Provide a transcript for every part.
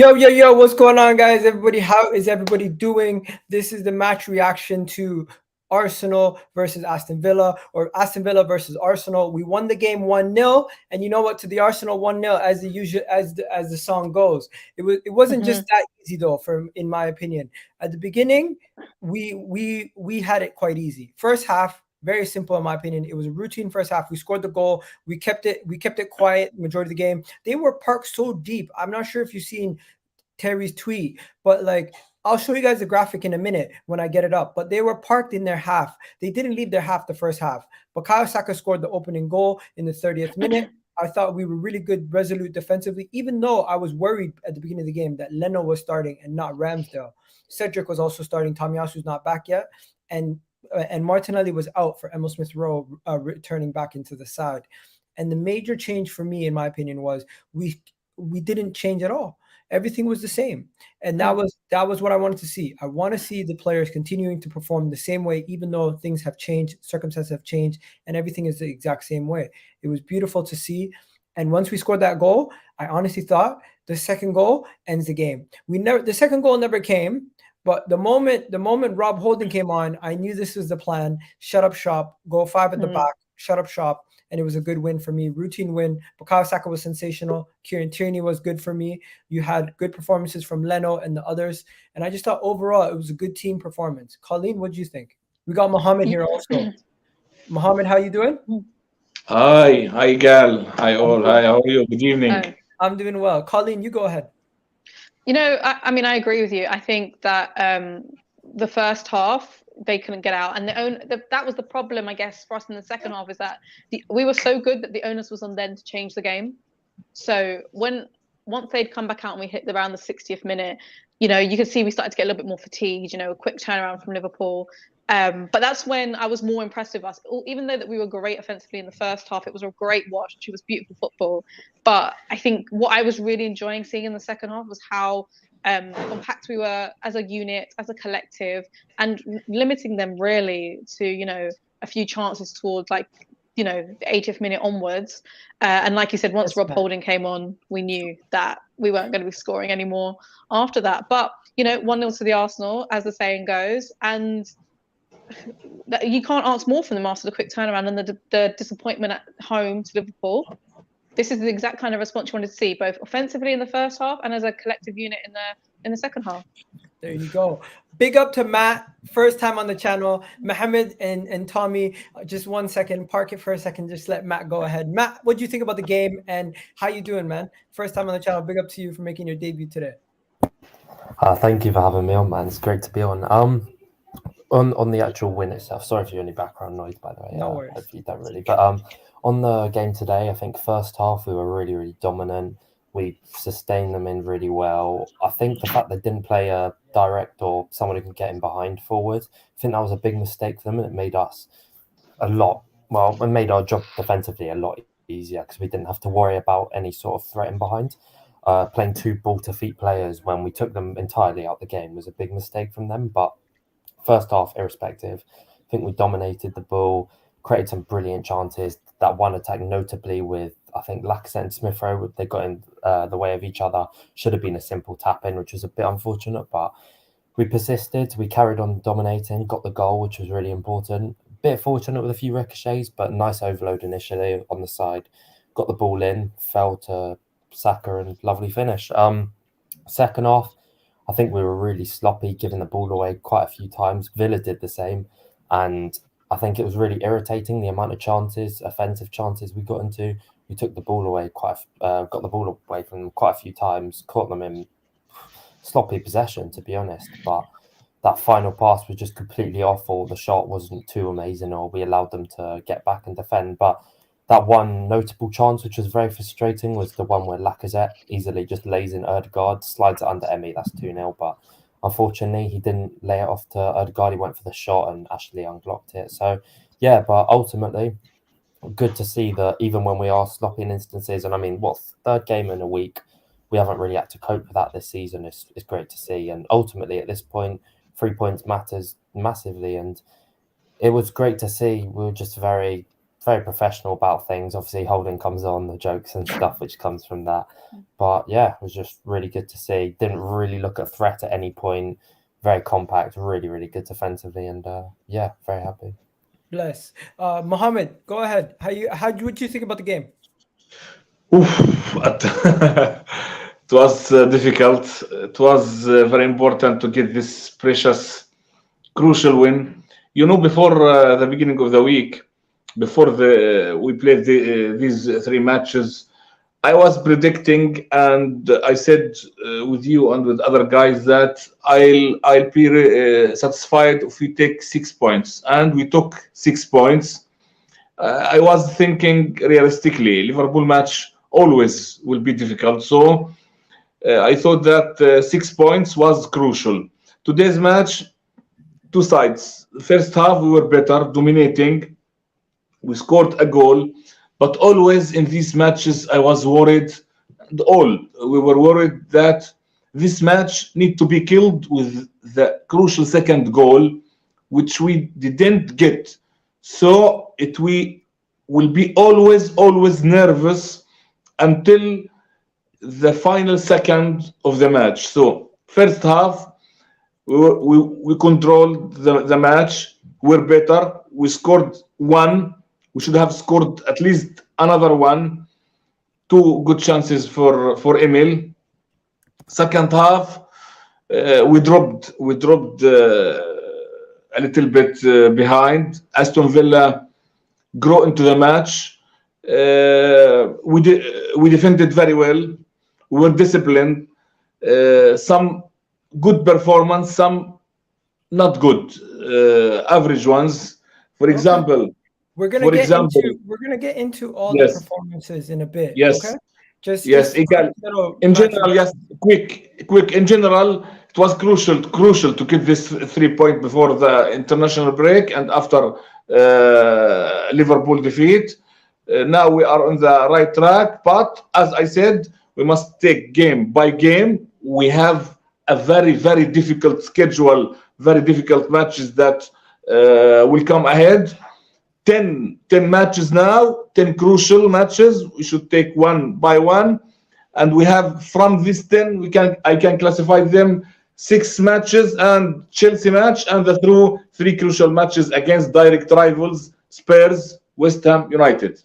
Yo, what's going on, guys? Everybody, how is everybody doing? This is the match reaction to Arsenal versus Aston Villa, or Aston Villa versus Arsenal. We won the game 1-0, and you know what? To the Arsenal 1-0, as the usual as the song goes. It wasn't just that easy though, in my opinion. At the beginning, we had it quite easy. First half, very simple in my opinion. It was a routine first half. We scored the goal. We kept it quiet majority of the game. They were parked so deep. I'm not sure if you've seen Terry's tweet, but like I'll show you guys the graphic in a minute when I get it up. But they were parked in their half. They didn't leave their half the first half. Bukayo Saka scored the opening goal in the 30th minute. I thought we were really good, resolute defensively, even though I was worried at the beginning of the game that Leno was starting and not Ramsdale. Cedric was also starting. Tomiyasu's not back yet, and Martinelli was out for Emil Smith Rowe, returning back into the side. And the major change for me, in my opinion, was we didn't change at all. Everything was the same, and that was what I wanted to see. I want to see the players continuing to perform the same way, even though things have changed, circumstances have changed, and everything is the exact same way. It was beautiful to see. And once we scored that goal, I honestly thought the second goal ends the game. The second goal never came. But the moment Rob Holding came on, I knew this was the plan. Shut up shop, go 5 at the back, shut up shop. And it was a good win for me. Routine win. Bukayo Saka was sensational. Kieran Tierney was good for me. You had good performances from Leno and the others. And I just thought overall it was a good team performance. Colleen, what do you think? We got Mohammed here also. Mohammed, how you doing? Hi, Egal. Hi, all. Hi, how are you? Good evening. I'm doing well. Colleen, you go ahead. I mean, I agree with you. I think that the first half they couldn't get out, and that was the problem, I guess, for us in the second half, is that we were so good that the onus was on them to change the game. So once they'd come back out and we hit around the 60th minute, you could see we started to get a little bit more fatigued. A quick turnaround from Liverpool. But that's when I was more impressed with us. Even though that we were great offensively in the first half, it was a great watch. It was beautiful football. But I think what I was really enjoying seeing in the second half was how compact we were as a unit, as a collective, and limiting them really to, a few chances towards the 80th minute onwards. And like you said, once Rob Holding came on, we knew that we weren't going to be scoring anymore after that. But, 1-0 to the Arsenal, as the saying goes. And you can't ask more from them after the quick turnaround and the disappointment at home to Liverpool. This is the exact kind of response you wanted to see, both offensively in the first half and as a collective unit in the second half. There you go. Big up to Matt, first time on the channel. Mohammed and Tommy, just 1 second. Park it for a second. Just let Matt go ahead. Matt, what do you think about the game and how you doing, man? First time on the channel. Big up to you for making your debut today. Thank you for having me on, man. It's great to be on. On the actual win itself, sorry for any background noise, by the way. No worries. Hope you don't really. But on the game today, I think first half we were really, really dominant. We sustained them in really well. I think the fact they didn't play a direct or someone who can get in behind forward, I think that was a big mistake for them, and it made us it made our job defensively a lot easier because we didn't have to worry about any sort of threat in behind. Playing 2 ball to feet players when we took them entirely out the game was a big mistake from them. But first half, irrespective, I think we dominated the ball, created some brilliant chances. That one attack, notably with, I think, Laca and Smith Rowe, they got in the way of each other. Should have been a simple tap-in, which was a bit unfortunate, but we persisted. We carried on dominating, got the goal, which was really important. Bit fortunate with a few ricochets, but nice overload initially on the side. Got the ball in, fell to Saka, and lovely finish. Second half, I think we were really sloppy, giving the ball away quite a few times. Villa did the same, and I think it was really irritating the amount of chances, offensive chances we got into. We took the ball away got the ball away from them quite a few times, caught them in sloppy possession, to be honest. But that final pass was just completely off, or the shot wasn't too amazing, or we allowed them to get back and defend. But that one notable chance, which was very frustrating, was the one where Lacazette easily just lays in Odegaard, slides it under Emi. That's 2-0. But unfortunately, he didn't lay it off to Odegaard. He went for the shot and Ashley unblocked it. So, yeah, but ultimately, good to see that even when we are sloppy in instances, and I mean, third game in a week, we haven't really had to cope with that this season. It's great to see. And ultimately, at this point, 3 points matters massively. And it was great to see. We were just very very professional about things. Obviously, Holding comes on, the jokes and stuff which comes from that. But yeah, it was just really good to see. Didn't really look at threat at any point. Very compact, really, really good defensively, and yeah, very happy. Bless. Mohammed, go ahead. What do you think about the game? It was difficult. It was very important to get this precious, crucial win. You know, before the beginning of the week, before we played these 3 matches, I was predicting, and I said with you and with other guys that I'll be satisfied if we take 6 points, and we took 6 points. I was thinking realistically, Liverpool match always will be difficult, so I thought that 6 points was crucial. Today's match, 2 sides. First half we were better, dominating. We scored a goal. But always in these matches, I was worried, we were worried that this match need to be killed with the crucial second goal, which we didn't get. So we will be always nervous until the final second of the match. So first half, we controlled the match. We're better. We scored 1. We should have scored at least another 1. 2 good chances for Emil. Second half, we dropped a little bit behind. Aston Villa grew into the match. We defended very well. We were disciplined. Some good performance, some not good, average ones. For example. We're gonna get into all the performances in a bit. Yes. Okay. Just Egal. In general, yes. Quick. In general, it was crucial to get this 3 point before the international break and after Liverpool defeat. Now we are on the right track, but as I said, we must take game by game. We have a very, very difficult schedule, very difficult matches that will come ahead. 10 matches now, 10 crucial matches. We should take 1 by 1, and we have from these 10, I can classify them 6 matches and Chelsea match, and the 3 crucial matches against direct rivals: Spurs, West Ham United.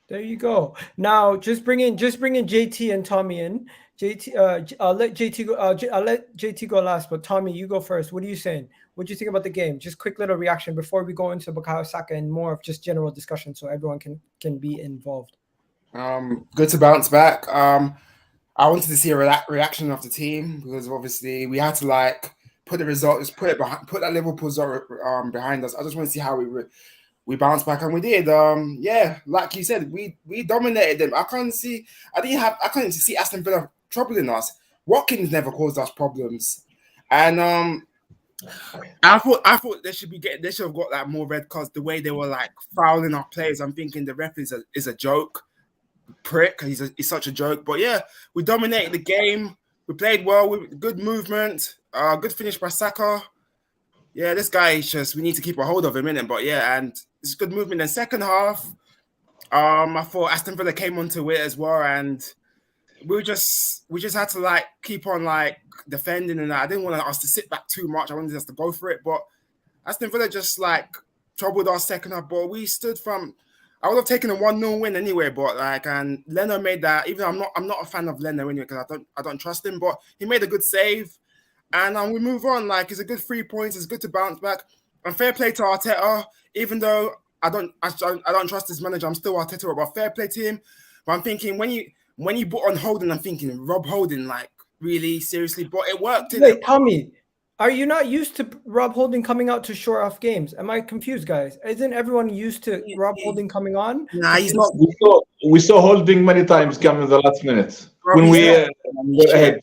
There you go. Now just bring in JT and Tommy in. JT, I'll let JT go last, but Tommy, you go first. What are you saying? What do you think about the game? Just quick little reaction before we go into Bukayo Saka and more of just general discussion, so everyone can be involved. Good to bounce back. I wanted to see a reaction of the team because obviously we had to put the results, put that Liverpool result behind us. I just want to see how we bounced back, and we did. Like you said, we dominated them. I couldn't see Aston Villa troubling us. Watkins never caused us problems, and I thought they should have got more red cards. The way they were fouling our players, I'm thinking the ref is a joke, prick. He's such a joke. But yeah, we dominated the game. We played well. With good movement. Good finish by Saka. Yeah, this guy is we need to keep a hold of him, innit? But yeah, and it's good movement. In the second half, I thought Aston Villa came onto it as well, and we just had to keep on defending, and I didn't want us to sit back too much. I wanted us to go for it, but Aston Villa just troubled our second half. But we stood from. I would have taken a 1-0 win anyway, but and Leno made that. Even I'm not a fan of Leno anyway because I don't trust him, but he made a good save, and we move on. It's a good 3 points. It's good to bounce back. And fair play to Arteta, even though I don't trust his manager. I'm still Arteta, but fair play to him. But I'm thinking when you put on Holding, I'm thinking Rob Holding, really seriously. But it worked. Wait, Tommy, are you not used to Rob Holding coming out to shore off games? Am I confused, guys? Isn't everyone used to Rob Holding coming on? Nah, he's not. We saw Holding many times come in the last minute when we were ahead.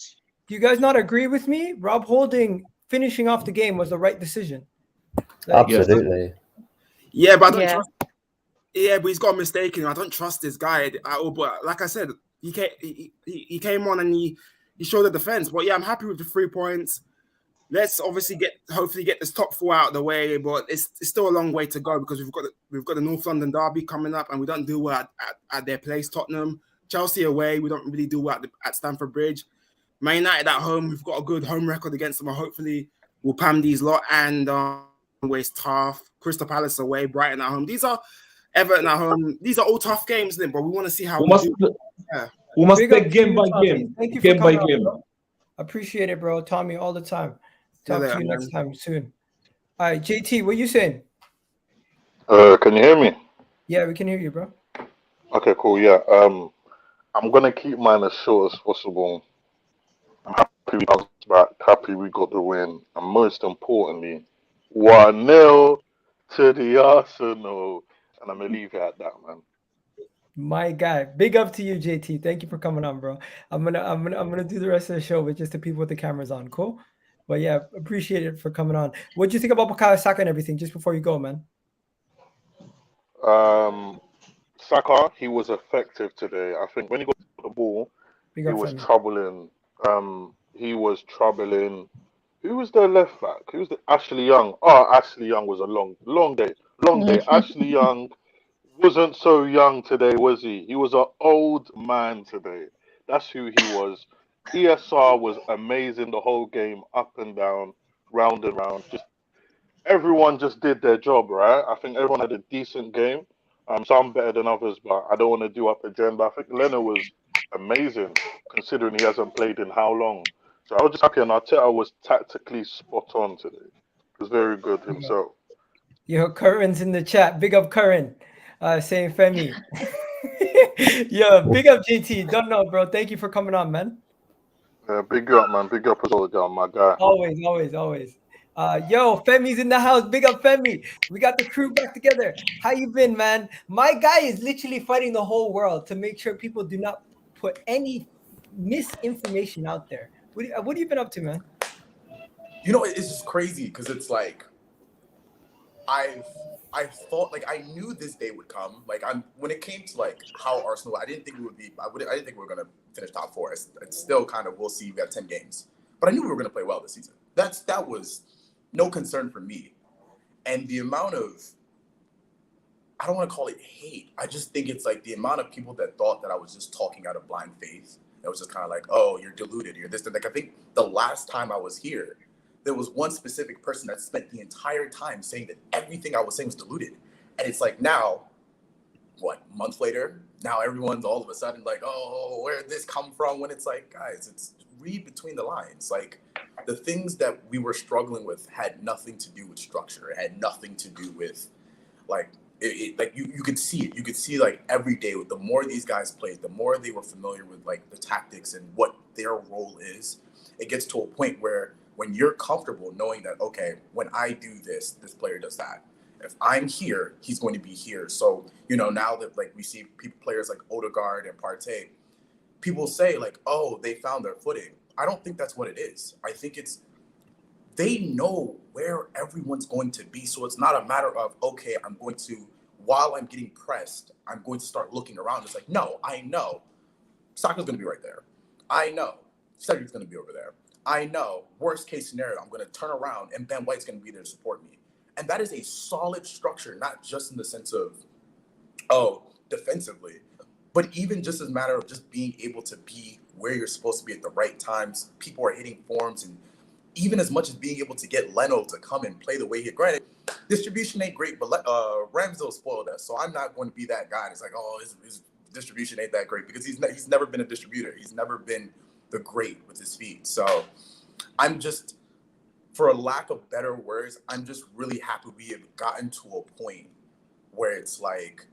Do you guys not agree with me? Rob Holding finishing off the game was the right decision. Absolutely. Yeah, but I don't trust. Yeah, but he's got a mistake in him. I don't trust this guy at all. But like I said, he came on and he showed the defense. But yeah, I'm happy with the 3 points. let's obviously hopefully get this top 4 out of the way, but it's still a long way to go because we've got the North London derby coming up, and we don't do well at their place, Tottenham. Chelsea away, we don't really do well at Stamford Bridge. Man United at home, we've got a good home record against them, and hopefully we'll pam these lot. And always tough. Crystal Palace away, Brighton at home. These are Everton at home. These are all tough games, but we want to see how we do. We must Big up take to game you, by Tommy. game, Thank you game for by coming on, game. bro. Appreciate it, bro. Tommy, all the time. Talk to you next time soon. All right, JT, what you saying? Can you hear me? Yeah, we can hear you, bro. Okay, cool. Yeah. I'm gonna keep mine as short as possible. I'm happy we bounced back. Happy we got the win, and most importantly, 1-0 to the Arsenal. And I'm gonna leave it at that, man. My guy, big up to you, JT. Thank you for coming on, bro. I'm gonna do the rest of the show with just the people with the cameras on. Cool. But yeah, appreciate it for coming on. What do you think about Bukayo Saka and everything? Just before you go, man. Saka, he was effective today. I think when he got the ball, Big he up, was family. troubling. He was troubling. Who was their left back? Who was the Ashley Young? Oh, Ashley Young was a long day. Ashley Young wasn't so young today, was he? He was an old man today. That's who he was. ESR was amazing the whole game, up and down, round and round. Just everyone just did their job, right? I think everyone had a decent game. Some better than others, but I don't want to do up agenda. I think Leno was amazing, considering he hasn't played in how long. So I was just happy, and Arteta was tactically spot on today. He was very good himself. Yo, Curran's in the chat. Big up Curran. Saying Femi. Yo, big up JT. Don't know, bro. Thank you for coming on, man. Big up, man. Big up as well, my guy. Always. Yo, Femi's in the house. Big up, Femi. We got the crew back together. How you been, man? My guy is literally fighting the whole world to make sure people do not put any misinformation out there. What have you been up to, man? You know, it's just crazy because it's like I thought, like, I knew this day would come. Like, when it came to like how Arsenal, I didn't think we would be. I didn't think we were gonna finish top 4. It's still kind of, we'll see. We have 10 games, but I knew we were gonna play well this season. That was no concern for me. And the amount of, I don't want to call it hate. I just think it's like the amount of people that thought that I was just talking out of blind faith. It was just kind of like, oh, you're deluded. You're this. Like, I think the last time I was here, there was one specific person that spent the entire time saying that everything I was saying was deluded. And it's like now, what, months later, now everyone's all of a sudden like, oh, where did this come from? When it's like, guys, it's read between the lines. Like, the things that we were struggling with had nothing to do with structure. It had nothing to do with, like, like you could see it. You could see, like, every day, the more these guys played, the more they were familiar with, like, the tactics and what their role is. It gets to a point where when you're comfortable knowing that, okay, when I do this, this player does that. If I'm here, he's going to be here. So, you know, now that, like, we see players like Odegaard and Partey, people say, like, oh, they found their footing. I don't think that's what it is. I think it's, they know where everyone's going to be. So it's not a matter of, okay, I'm going to, while I'm getting pressed, I'm going to start looking around. It's like, no, I know Saka's going to be right there. I know Cedric's going to be over there. I know, worst case scenario, I'm going to turn around and Ben White's going to be there to support me. And that is a solid structure, not just in the sense of, oh, defensively, but even just as a matter of just being able to be where you're supposed to be at the right times. People are hitting forms, and even as much as being able to get Leno to come and play the way he, granted, distribution ain't great, but Ramsdale spoiled us. So I'm not going to be that guy. It's like, oh, his distribution ain't that great, because he's never been a distributor. He's never been the great with his feet. So I'm just, for a lack of better words, I'm just really happy we have gotten to a point where it's like,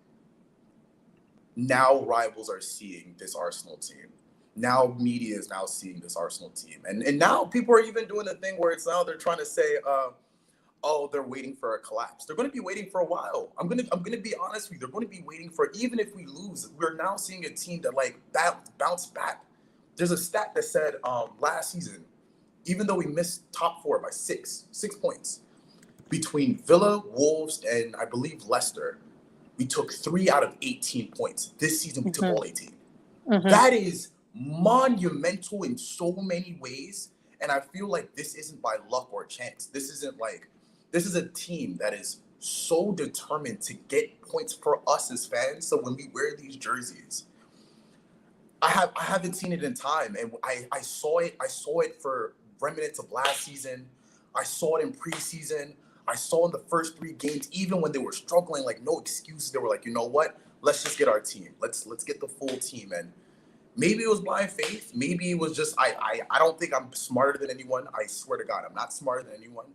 now rivals are seeing this Arsenal team. Now media is now seeing this Arsenal team. And now people are even doing the thing where it's now they're trying to say, oh, they're waiting for a collapse. They're going to be waiting for a while. I'm going to be honest with you. They're going to be waiting for, even if we lose, we're now seeing a team that, like, bounce back. There's a stat that said last season, even though we missed top 4 by 6 points, between Villa, Wolves, and I believe Leicester, we took 3 out of 18 points. This season, we took all 18. That is monumental in so many ways. And I feel like this isn't by luck or chance. This is a team that is so determined to get points for us as fans. So when we wear these jerseys, I haven't seen it in time, and I saw it for remnants of last season. I saw it in preseason. I saw in the first 3 games, even when they were struggling, like no excuses. They were like, you know what? Let's just get our team. Let's get the full team. And maybe it was blind faith. Maybe it was just I don't think I'm smarter than anyone. I swear to God, I'm not smarter than anyone.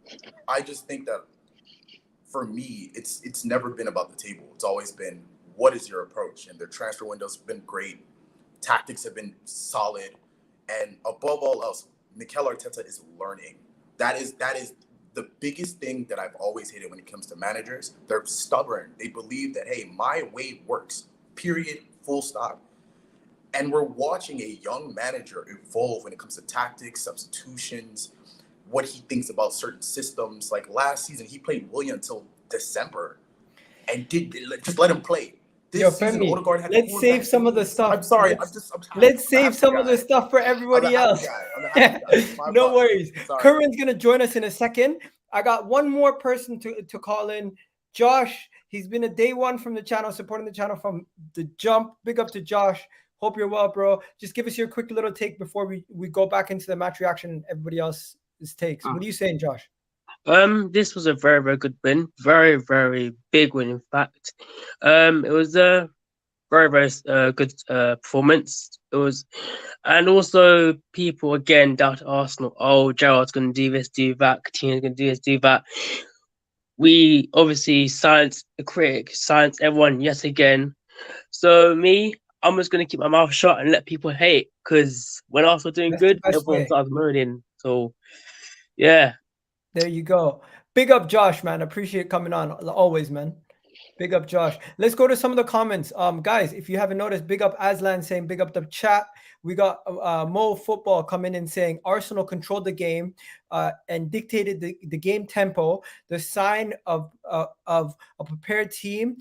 I just think that for me, it's never been about the table. It's always been, what is your approach? And their transfer window's been great. Tactics have been solid. And above all else, Mikel Arteta is learning. That is the biggest thing that I've always hated when it comes to managers. They're stubborn. They believe that, hey, my way works, period, full stop. And we're watching a young manager evolve when it comes to tactics, substitutions, what he thinks about certain systems. Like last season, he played Willian until December and just let him play. Yo, Femi, Odegaard had let's save some of the stuff. I'm sorry. Let's save some of the stuff for everybody else. No worries. Curran's going to join us in a second. I got one more person to call in. Josh, he's been a day one from the channel, supporting the channel from the jump. Big up to Josh. Hope you're well, bro. Just give us your quick little take before we go back into the match reaction and everybody else's takes. What are you saying, Josh? This was a very, very good win. Very, very big win, in fact. It was a very, very good performance. It was, and also people again doubt Arsenal. Oh, Gerrard's going to do this, do that. Coutinho's going to do this, do that. We obviously silenced the critic, silenced everyone yet again. So I'm just going to keep my mouth shut and let people hate, because when Arsenal are doing good, everyone starts moaning. So, yeah. There you go. Big up Josh, man. Appreciate coming on always, man. Big up Josh. Let's go to some of the comments. Guys, if you haven't noticed, big up Aslan saying big up the chat. We got Mo Football coming in saying Arsenal controlled the game and dictated the game tempo, the sign of a prepared team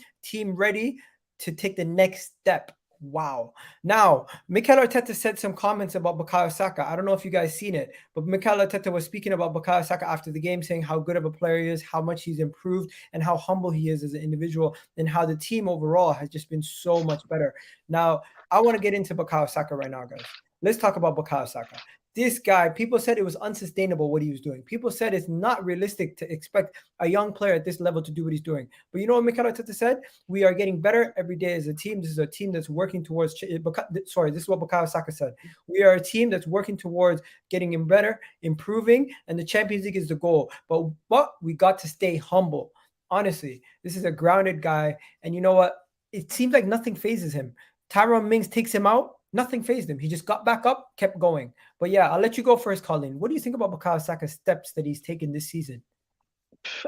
ready to take the next step. Wow. Now, Mikel Arteta said some comments about Bukayo Saka. I don't know if you guys seen it, but Mikel Arteta was speaking about Bukayo Saka after the game, saying how good of a player he is, how much he's improved, and how humble he is as an individual, and how the team overall has just been so much better. Now, I want to get into Bukayo Saka right now, guys. Let's talk about Bukayo Saka. This guy, people said it was unsustainable what he was doing. People said it's not realistic to expect a young player at this level to do what he's doing. But you know what Mikel Arteta said? We are getting better every day as a team. This is a team that's working towards this is what Bukayo Saka said. We are a team that's working towards getting him better, improving, and the Champions League is the goal. But we got to stay humble. Honestly, this is a grounded guy. And you know what? It seems like nothing phases him. Tyrone Mings takes him out. Nothing fazed him. He just got back up, kept going. But yeah, I'll let you go first, Colin. What do you think about Bukayo Saka's steps that he's taken this season?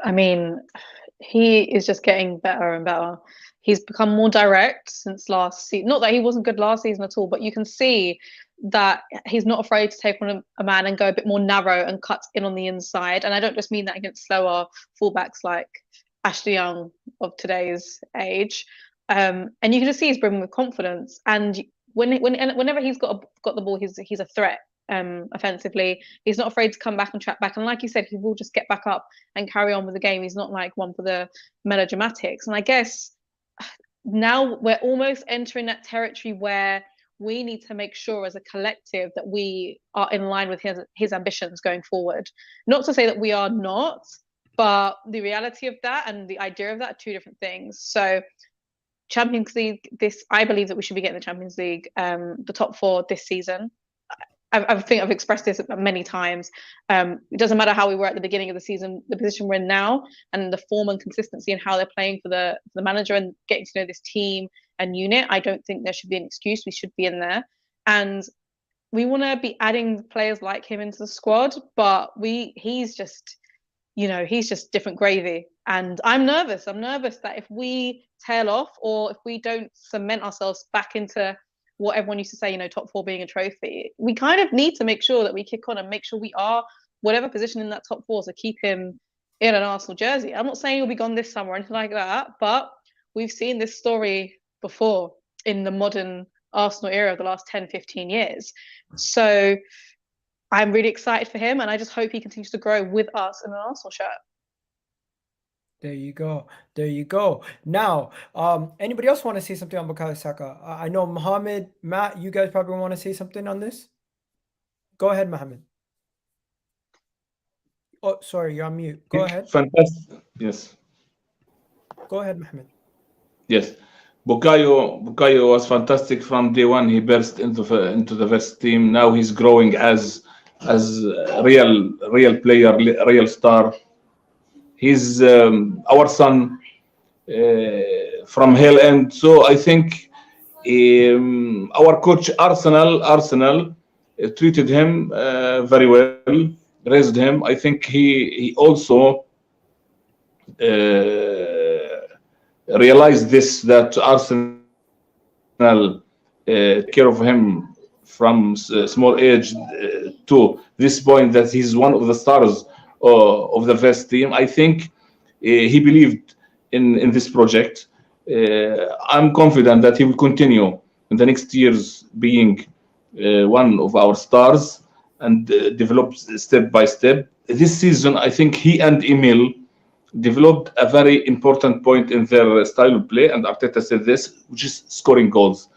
I mean, he is just getting better and better. He's become more direct since last season. Not that he wasn't good last season at all, but you can see that he's not afraid to take on a man and go a bit more narrow and cut in on the inside. And I don't just mean that against slower fullbacks like Ashley Young of today's age. And you can just see he's brimming with confidence. And whenever he's got the ball, he's a threat offensively. He's not afraid to come back and track back. And like you said, he will just get back up and carry on with the game. He's not like one for the melodramatics. And I guess now we're almost entering that territory where we need to make sure as a collective that we are in line with his ambitions going forward. Not to say that we are not, but the reality of that and the idea of that are two different things. So Champions League, I believe that we should be getting the Champions League, the top 4 this season. I think I've expressed this many times. It doesn't matter how we were at the beginning of the season, the position we're in now, and the form and consistency and how they're playing for the manager and getting to know this team and unit. I don't think there should be an excuse. We should be in there, and we want to be adding players like him into the squad. But he's just different gravy, and I'm nervous. I'm nervous that if we tail off or if we don't cement ourselves back into what everyone used to say, top 4 being a trophy, we kind of need to make sure that we kick on and make sure we are whatever position in that top 4 to keep him in an Arsenal jersey. I'm not saying he'll be gone this summer or anything like that, but we've seen this story before in the modern Arsenal era of the last 10, 15 years. So I'm really excited for him, and I just hope he continues to grow with us in an Arsenal shirt. There you go. There you go. Now, anybody else want to say something on Bukayo Saka? I know Mohammed, Matt, you guys probably want to say something on this. Go ahead, Mohammed. Oh, sorry, you're on mute. Go ahead. Fantastic. Yes. Go ahead, Mohammed. Yes. Bukayo was fantastic from day one. He burst into the first team. Now he's growing as a real player, real star. He's our son from Hell End. So I think our coach Arsenal treated him very well, raised him. I think he also realized this, that Arsenal take care of him from small age to this point, that he's one of the stars of the first team. I think he believed in this project. I'm confident that he will continue in the next years being one of our stars and develop step by step. This season, I think he and Emil developed a very important point in their style of play, and Arteta said this, which is scoring goals.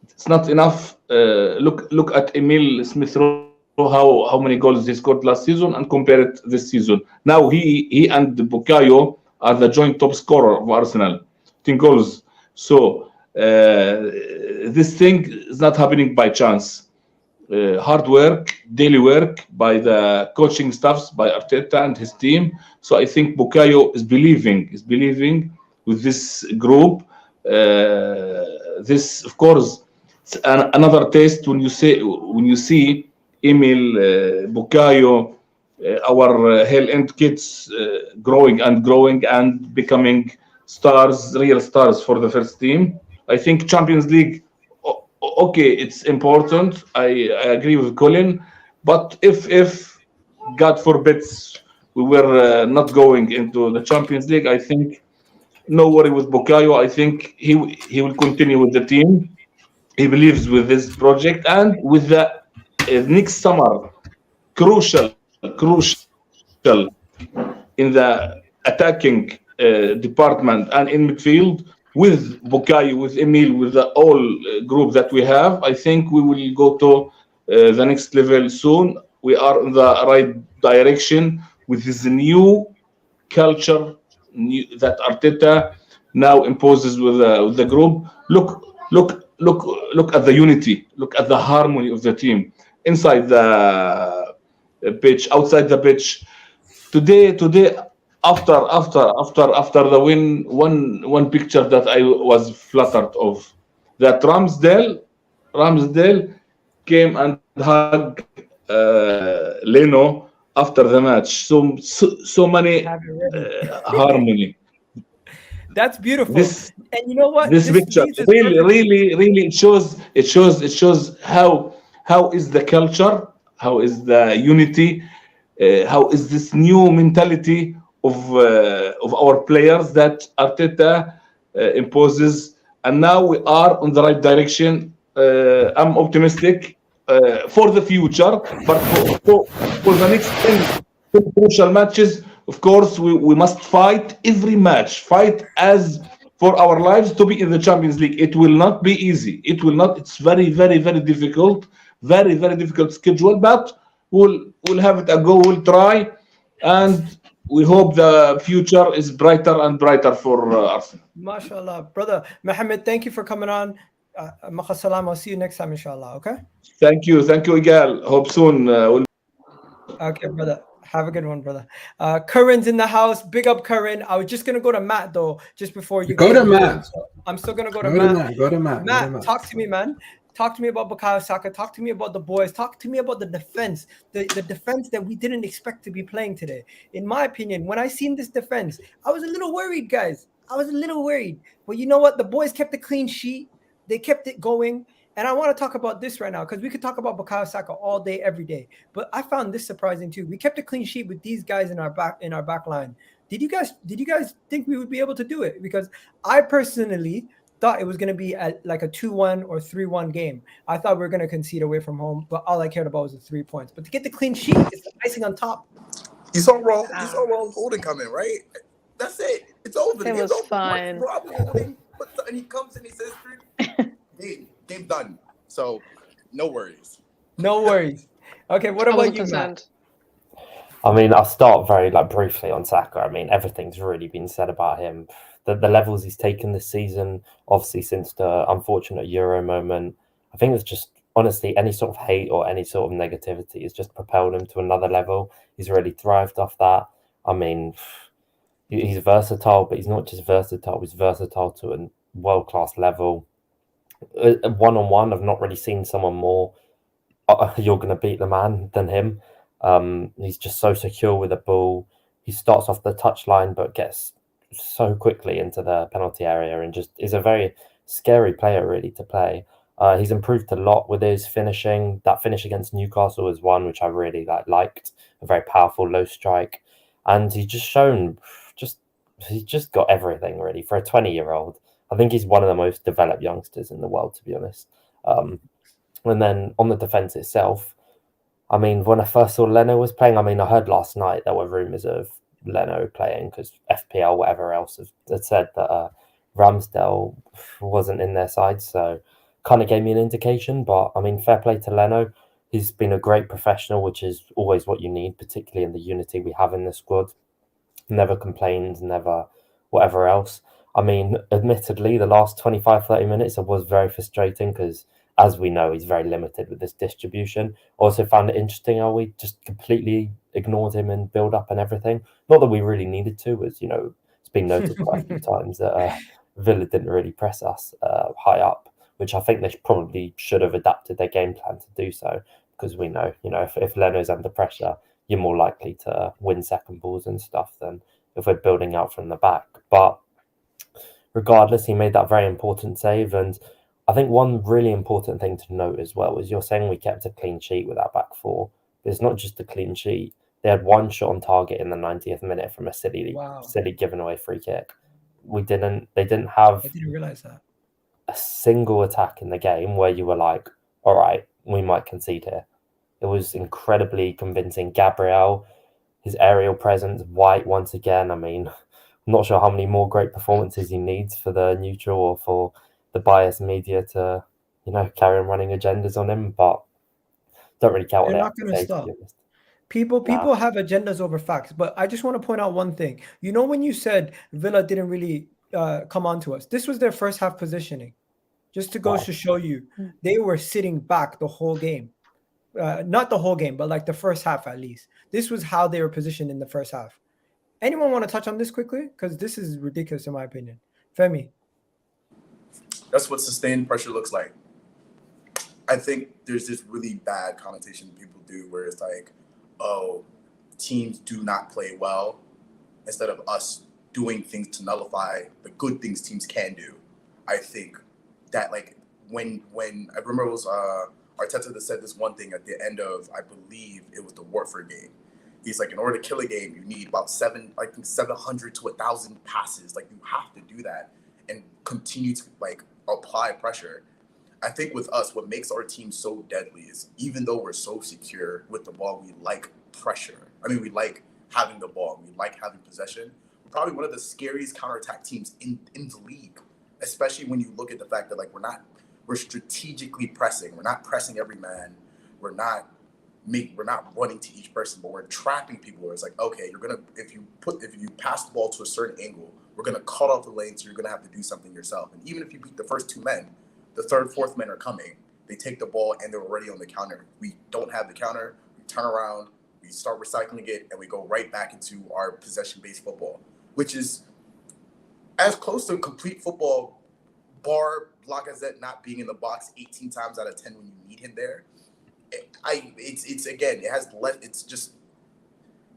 It's not enough. Look at Emil Smith-Rowe, how many goals he scored last season, and compare it this season. Now he and Bukayo are the joint top scorer of Arsenal, 10 goals. So this thing is not happening by chance. Hard work, daily work by the coaching staffs, by Arteta and his team. So I think Bukayo is believing with this group. This, of course, another taste when you see Emil, Bukayo, our Hell End kids growing and becoming stars, real stars for the first team. I think Champions League, okay, it's important. I agree with Colin, but if God forbids we were not going into the Champions League, I think no worry with Bukayo. I think he will continue with the team. He believes with this project, and with the next summer, crucial in the attacking department and in midfield, with Bukayo, with Emil, with the all group that we have. I think we will go to the next level soon. We are in the right direction with this new culture that Arteta now imposes with the group. Look at the unity. Look at the harmony of the team inside the pitch, outside the pitch. Today, after the win, one picture that I was flattered of, that Ramsdale came and hugged Leno after the match. So many harmony. That's beautiful. And you know what? This picture really it shows how is the culture, how is the unity, how is this new mentality of our players that Arteta imposes, and now we are on the right direction. I'm optimistic for the future, but for the next 10 crucial matches, of course, we must fight every match, fight as for our lives to be in the Champions League. It will not be easy. It will not. It's very, very, very difficult. Very, very difficult schedule, but we'll have it a go. We'll try, and we hope the future is brighter and brighter for Arsenal. MashaAllah, brother Mohammed, thank you for coming on. Salam. I'll see you next time, inshallah. Okay. Thank you, Egal. Hope soon. Okay, brother. Have a good one, brother. Curran's in the house. Big up, Curran. I was just gonna go to Matt though, just before you go to Matt. So I'm still gonna go to Matt. Go to Matt. Matt, talk to me, man. Talk to me about Bukayo Saka. Talk to me about the boys. Talk to me about the defense. The defense that we didn't expect to be playing today. In my opinion, when I seen this defense, I was a little worried, guys. I was a little worried. But you know what? The boys kept a clean sheet. They kept it going. And I want to talk about this right now because we could talk about Bukayo Saka all day, every day. But I found this surprising too. We kept a clean sheet with these guys in our back line. Did you guys think we would be able to do it? Because I personally thought it was going to be like a 2-1 or 3-1 game. I thought we were going to concede away from home, but all I cared about was the 3 points. But to get the clean sheet, it's the icing on top. You saw Raul Holding come in, right? That's it. It's over. It was fine. Robbie Holding, and he comes in, he says, game done. So, no worries. No worries. Okay, what about you, Matt? I mean, I'll start very briefly on Saka. I mean, everything's really been said about him. The levels he's taken this season, obviously since the unfortunate Euro moment, I think it's just, honestly, any sort of hate or any sort of negativity has just propelled him to another level. He's really thrived off that. I mean, he's versatile, but he's not just versatile. He's versatile to a world-class level. One-on-one, I've not really seen someone more you're going to beat the man than him. He's just so secure with the ball. He starts off the touchline, but gets so quickly into the penalty area and just is a very scary player, really, to play. He's improved a lot with his finishing. That finish against Newcastle was one which I really liked. A very powerful low strike. And he's just shown, he's just got everything, really, for a 20-year-old. I think he's one of the most developed youngsters in the world, to be honest. And then on the defence itself, I mean, when I first saw Leno was playing, I mean, I heard last night there were rumours of Leno playing because FPL, whatever else, had said that Ramsdale wasn't in their side. So kind of gave me an indication. But, I mean, fair play to Leno. He's been a great professional, which is always what you need, particularly in the unity we have in the squad. Never complained, never whatever else. I mean, admittedly, the last 25, 30 minutes was very frustrating because, as we know, he's very limited with this distribution. Also found it interesting how we just completely ignored him in build-up and everything. Not that we really needed to, as, it's been noted quite a few times that Villa didn't really press us high up, which I think they probably should have adapted their game plan to do so, because we know, if Leno's under pressure, you're more likely to win second balls and stuff than if we're building out from the back. But regardless, he made that very important save. And I think one really important thing to note as well is you're saying we kept a clean sheet with our back four. But it's not just a clean sheet. They had one shot on target in the 90th minute from a silly given away free kick. They didn't have I didn't realize that. a single attack in the game where you were like, all right, we might concede here. It was incredibly convincing. Gabriel, his aerial presence, White once again. I mean, I'm not sure how many more great performances he needs for the neutral or for the biased media to, carry on running agendas on him, but don't really count on it. They're not going to stop. People have agendas over facts, but I just want to point out one thing. When you said Villa didn't really come on to us, this was their first half positioning. Just to go to show you, they were sitting back the whole game. Not the whole game, but like the first half at least. This was how they were positioned in the first half. Anyone want to touch on this quickly? Because this is ridiculous in my opinion. Femi. That's what sustained pressure looks like. I think there's this really bad connotation people do where it's like, oh, teams do not play well, instead of us doing things to nullify the good things teams can do. I think that when I remember it was Arteta that said this one thing at the end of, I believe it was the Watford game. He's like, in order to kill a game, you need about 700 to 1,000 passes. You have to do that and continue to apply pressure. I think with us, what makes our team so deadly is even though we're so secure with the ball, we like pressure. I mean, we like having the ball. We like having possession. We're probably one of the scariest counterattack teams in the league, especially when you look at the fact that we're strategically pressing. We're not pressing every man. We're not running to each person, but we're trapping people where it's like, okay, if you pass the ball to a certain angle, we're gonna cut off the lane, so you're gonna have to do something yourself. And even if you beat the first two men, the third, fourth men are coming. They take the ball and they're already on the counter. We don't have the counter. We turn around, we start recycling it, and we go right back into our possession-based football, which is as close to complete football, bar Lacazette not being in the box 18 times out of 10 when you need him there. It's just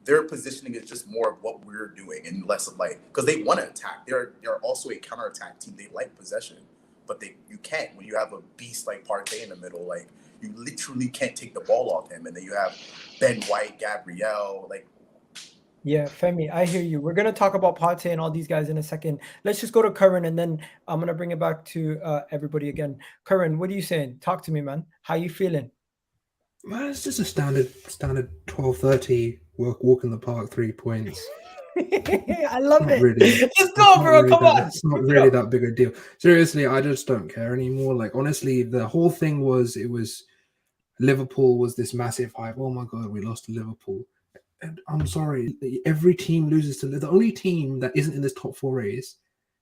their positioning is just more of what we're doing and less of because they want to attack. They're also a counterattack team. They like possession, but you can't when you have a beast like Partey in the middle. You literally can't take the ball off him, and then you have Ben White, Gabriel. Yeah, Femi, I hear you. We're gonna talk about Partey and all these guys in a second. Let's just go to Curran, and then I'm gonna bring it back to everybody again. Curran, what are you saying? Talk to me, man. How you feeling? Well, it's just a standard 12:30 walk in the park, 3 points. I love Not it. really. Let's go, bro. Really Come on. It's not really that big a deal. Seriously, I just don't care anymore. Like, honestly, the whole thing was Liverpool was this massive hype. Oh my God, we lost to Liverpool. And I'm sorry, every team loses to the only team that isn't in this top 4 race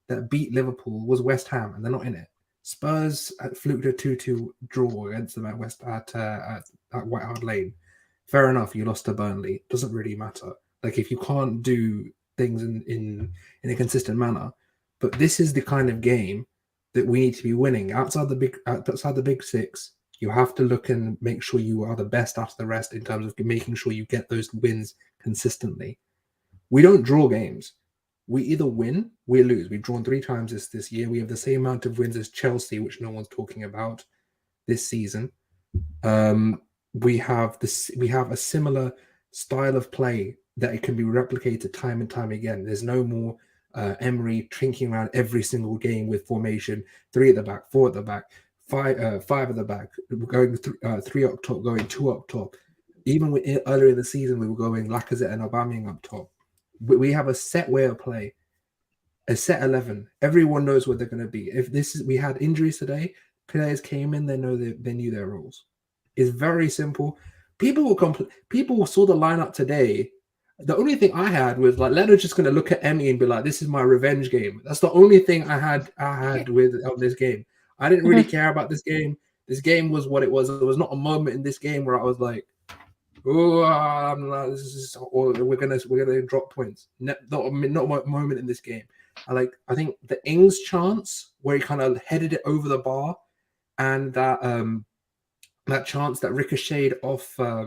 that beat Liverpool was West Ham, and they're not in it. Spurs fluked a 2-2 draw against them at White Hart Lane. Fair enough, you lost to Burnley. Doesn't really matter. Like, if you can't do things in a consistent manner, but this is the kind of game that we need to be winning. Outside the big six, you have to look and make sure you are the best out of the rest in terms of making sure you get those wins consistently. We don't draw games. We either win, we lose. We've drawn 3 times this year. We have the same amount of wins as Chelsea, which no one's talking about this season. We have a similar style of play that it can be replicated time and time again. There's no more Emery trinking around every single game with formation, 3 at the back, 4 at the back, 5 at the back, going 3 up top, going 2 up top. Even earlier in the season, we were going Lacazette and Aubameyang up top. We have a set way of play, a set 11. Everyone knows what they're going to be. We had injuries today, players came in, they knew their roles. It's very simple. People saw the lineup today. The only thing I had was like Leno just going to look at Emi and be like, "This is my revenge game." That's the only thing I had with this game. I didn't really care about this game. This game was what it was. There was not a moment in this game where I was like, "Oh, I'm like, we're gonna drop points." Not a moment in this game. I think the Ings chance where he kind of headed it over the bar, and that chance that ricocheted off. I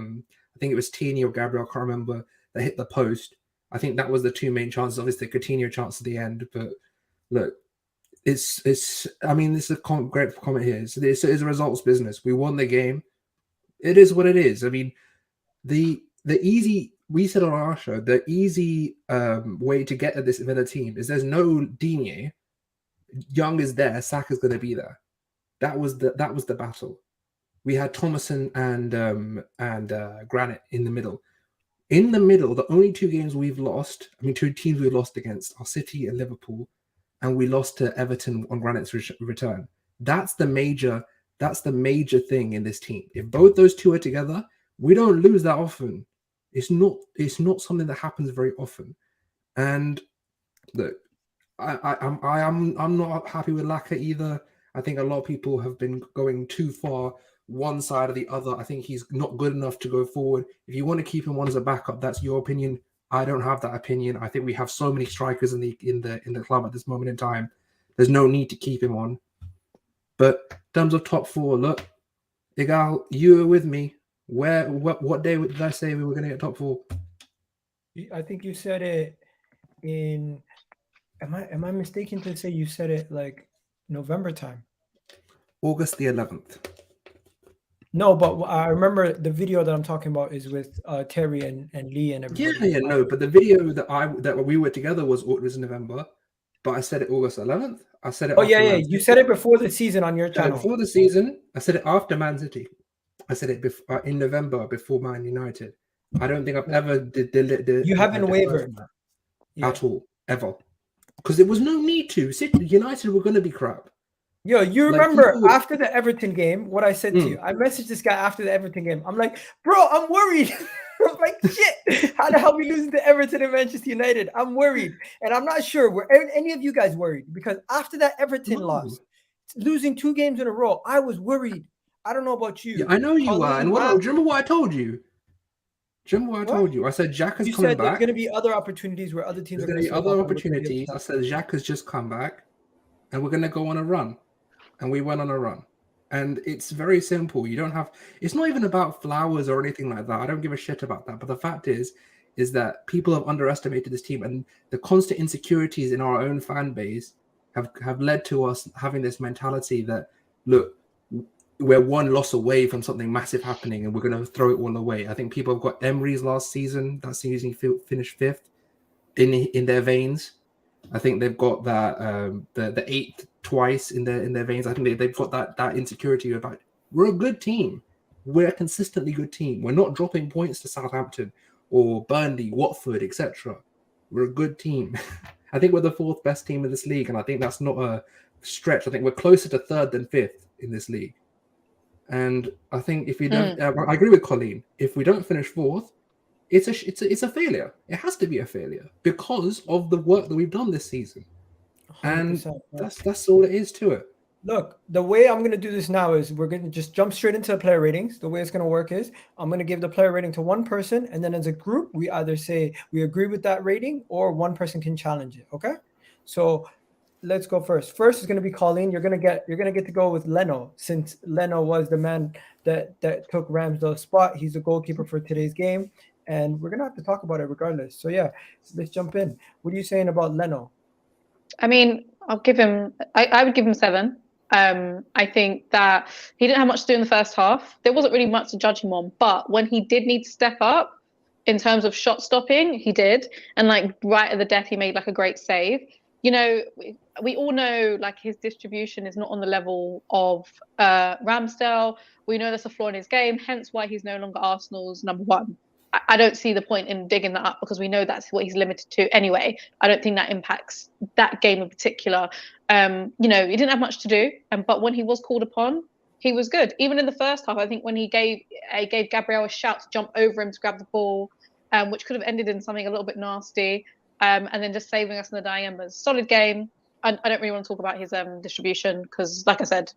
think it was Tini or Gabriel. I can't remember. That hit the post. I think that was the 2 main chances. Obviously, Coutinho chance at the end, but look, it's. I mean, this is a great comment here. It's a results business. We won the game. It is what it is. I mean, the easy. We said on our show the easy way to get at this Villa team is there's no Digne. Young is there. Saka's going to be there. That was the battle. We had Thomason and Granit in the middle. In the middle, the only 2 games we've lost, 2 teams we've lost against are City and Liverpool, and we lost to Everton on Granit's return. That's the major thing in this team. If both those 2 are together, we don't lose that often. It's not something that happens very often. And look, I'm not happy with Laca either. I think a lot of people have been going too far one side or the other. I think he's not good enough to go forward. If you want to keep him on as a backup, that's your opinion. I don't have that opinion. I think we have so many strikers in the club at this moment in time. There's no need to keep him on. But in terms of top 4, look, Egal, you were with me. What day did I say we were going to get top 4? I think you said it in. Am I mistaken to say you said it like November time? August the 11th. No, but I remember the video that I'm talking about is with Terry and Lee and everybody. Yeah, no, but the video that we were together was November, but I said it August 11th. I said it. Oh yeah. You said it before the season on your channel. Before the season, I said it after Man City. I said it in November before Man United. I don't think I've ever did. You haven't wavered at all, ever, because there was no need to. United were going to be crap. Yo, you remember after the Everton game, what I said to you? I messaged this guy after the Everton game. I'm like, bro, I'm worried. I'm like, shit, how the hell we losing to Everton and Manchester United? I'm worried. And I'm not sure, were any of you guys worried? Because after that Everton loss, losing 2 games in a row, I was worried. I don't know about you. Yeah, I know you are. And do you remember what I told you? Do you remember what I told you? I said Xhaka's coming back. There's going to be other opportunities where other teams are going to be other opportunities. I said Xhaka's just come back and we're going to go on a run. And we went on a run. And it's very simple. It's not even about flowers or anything like that. I don't give a shit about that. But the fact is that people have underestimated this team, and the constant insecurities in our own fan base have led to us having this mentality that, look, we're one loss away from something massive happening, and we're going to throw it all away. I think people have got Emery's last season. That season he finished 5th in their veins. I think they've got that the 8th twice in their veins. I think they've got that insecurity about we're a good team. We're a consistently good team. We're not dropping points to Southampton or Burnley, Watford, etc. We're a good team. I think we're the 4th best team in this league, and I think that's not a stretch. I think we're closer to 3rd than 5th in this league. And I think if we don't, I agree with Colleen. If we don't finish 4th, it's a failure. It has to be a failure because of the work that we've done this season, and that's all it is to it. Look, the way I'm going to do this now is we're going to just jump straight into player ratings. The way it's going to work is I'm going to give the player rating to one person, and then as a group, we either say we agree with that rating or one person can challenge it. Okay, so let's go first. First is going to be Colleen. You're going to get to go with Leno, since Leno was the man that took Ramsdale's spot. He's the goalkeeper for today's game, and we're going to have to talk about it regardless. So yeah, let's jump in. What are you saying about Leno? I mean, I'll give him. I would give him 7. I think that he didn't have much to do in the first half. There wasn't really much to judge him on, but when he did need to step up in terms of shot stopping, he did. And like right at the death, he made like a great save. You know, we all know like his distribution is not on the level of Ramsdale. We know that's a flaw in his game, hence why he's no longer Arsenal's number 1. I don't see the point in digging that up because we know that's what he's limited to anyway. I don't think that impacts that game in particular. You know, he didn't have much to do, but when he was called upon, he was good. Even in the first half, I think when he gave Gabriel a shout to jump over him to grab the ball, which could have ended in something a little bit nasty, and then just saving us in the dying embers. Solid game. I don't really want to talk about his distribution because, like I said,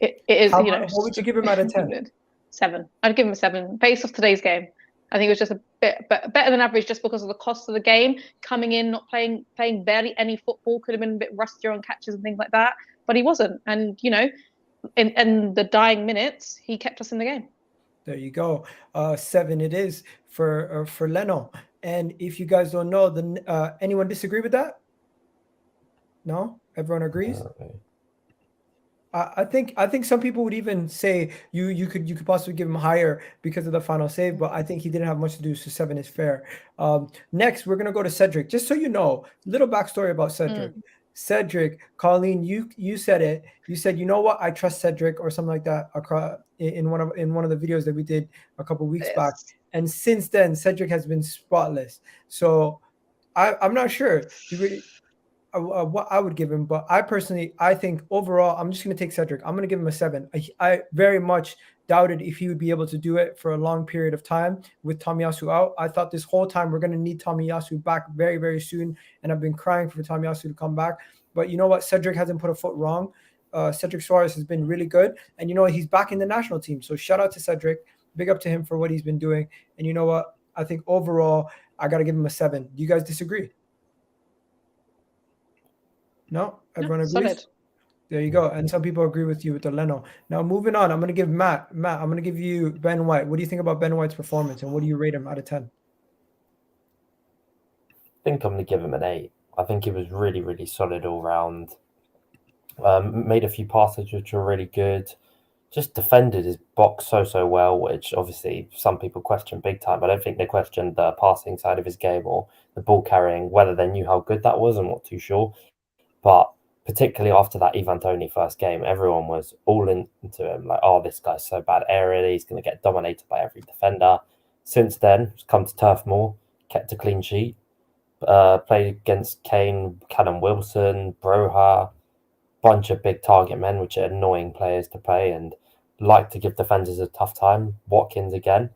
it is. You know, what would you give him out of 10? 7. I'd give him a 7 based off today's game. I think it was just a bit better than average just because of the cost of the game. Coming in, not playing barely any football, could have been a bit rustier on catches and things like that. But he wasn't. And, you know, in the dying minutes, he kept us in the game. There you go. 7 it is for Leno. And if you guys don't know, then anyone disagree with that? No? Everyone agrees? I think some people would even say you could possibly give him higher because of the final save, but I think he didn't have much to do, so 7 is fair. Next, we're gonna go to Cedric. Just so you know, little backstory about Cedric. Cedric, Colleen, you said it. You said, you know what, I trust Cedric or something like that in one of the videos that we did a couple weeks back. And since then, Cedric has been spotless. So I'm not sure. What I would give him, but I think overall, I'm just going to take Cedric. I'm going to give him a 7. I very much doubted if he would be able to do it for a long period of time with Tomiyasu out. I thought this whole time we're going to need Tomiyasu back very, very soon, and I've been crying for Tomiyasu to come back. But you know what? Cedric hasn't put a foot wrong. Cedric Suarez has been really good, and you know what? He's back in the national team. So shout out to Cedric. Big up to him for what he's been doing. And you know what? I think overall, I got to give him a 7. Do you guys disagree? No, everyone agrees. Solid. There you go. And some people agree with you with the Leno. Now moving on, I'm going to give Matt, I'm going to give you Ben White. What do you think about Ben White's performance, and what do you rate him out of 10? I think I'm going to give him an 8. I think he was really, really solid all round. Made a few passes which were really good. Just defended his box so well, which obviously some people question big time. I don't think they questioned the passing side of his game or the ball carrying. Whether they knew how good that was, I'm not too sure. But particularly after that Ivan Toney first game, everyone was all into him. Like, oh, this guy's so bad aerially. He's going to get dominated by every defender. Since then, he's come to Turf Moor, kept a clean sheet. Played against Kane, Callum Wilson, Broha, bunch of big target men, which are annoying players to play and like to give defenders a tough time. Watkins again.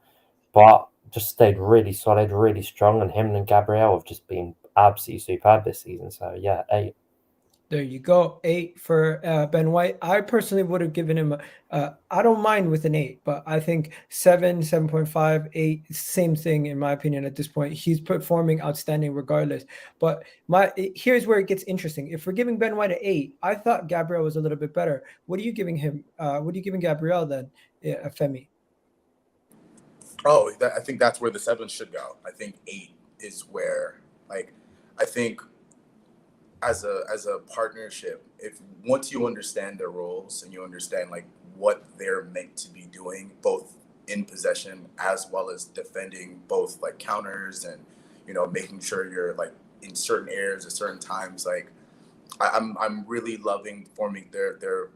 But just stayed really solid, really strong. And him and Gabriel have just been absolutely superb this season. So, yeah, 8. There you go. 8 for Ben White. I personally would have given him I don't mind with an 8, but I think 7, 7.5, 8, same thing in my opinion at this point. He's performing outstanding regardless. But here's where it gets interesting. If we're giving Ben White an 8, I thought Gabriel was a little bit better. What are you giving him? What are you giving Gabriel then, Femi? Oh, I think that's where the 7 should go. I think 8 is where, like, I think as a partnership, if once you understand their roles and you understand like what they're meant to be doing, both in possession as well as defending, both like counters and making sure you're like in certain areas at certain times, like I'm really loving forming their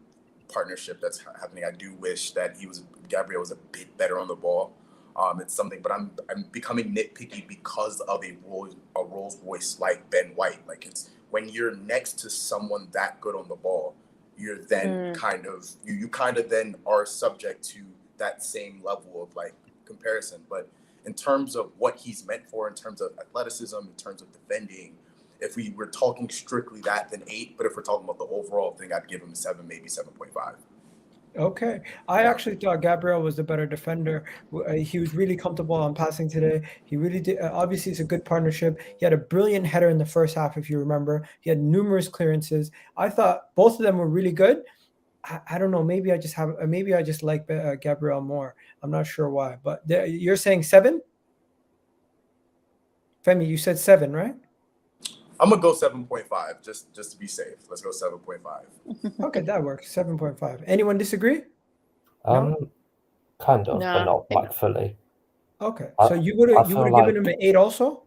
partnership that's happening. I do wish that Gabriel was a bit better on the ball. It's something, but I'm becoming nitpicky because of a Rolls Royce like Ben White. Like, it's when you're next to someone that good on the ball, you're then kind of you kind of then are subject to that same level of like comparison. But in terms of what he's meant for, in terms of athleticism, in terms of defending, if we were talking strictly that, then 8. But if we're talking about the overall thing, I'd give him a 7, maybe 7.5. Okay. I actually thought Gabriel was the better defender. He was really comfortable on passing today. He really did. Obviously, it's a good partnership. He had a brilliant header in the first half, if you remember. He had numerous clearances. I thought both of them were really good. I don't know. Maybe I just like Gabriel more. I'm not sure why. But you're saying 7? Femi, you said 7, right? I'm gonna go 7.5, just to be safe. Let's go 7.5. Okay, that works. 7.5. Anyone disagree? Kind of, No. but not like fully. Okay, so you would have given him an 8 also?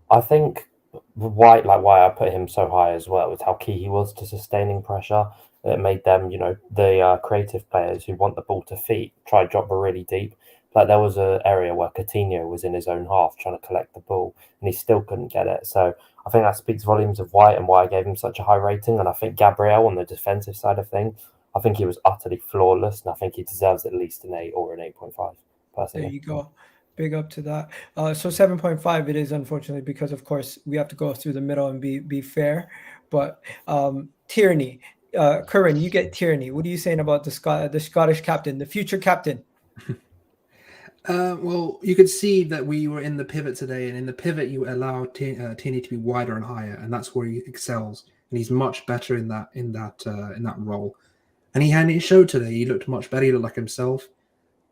I think why I put him so high as well is how key he was to sustaining pressure. It made them, the creative players who want the ball to feet try to drop really deep. Like, there was an area where Coutinho was in his own half trying to collect the ball, and he still couldn't get it. So I think that speaks volumes of White and why I gave him such a high rating. And I think Gabriel, on the defensive side of things, I think he was utterly flawless, and I think he deserves at least an 8 or an 8.5, personally. There you go. Big up to that. So 7.5 it is, unfortunately, because, of course, we have to go through the middle and be fair. But tyranny. Curran, you get tyranny. What are you saying about the Scottish captain, the future captain? Well, you could see that we were in the pivot today, and in the pivot you allow Tierney to be wider and higher, and that's where he excels, and he's much better in that role. And he showed today. He looked much better. He looked like himself.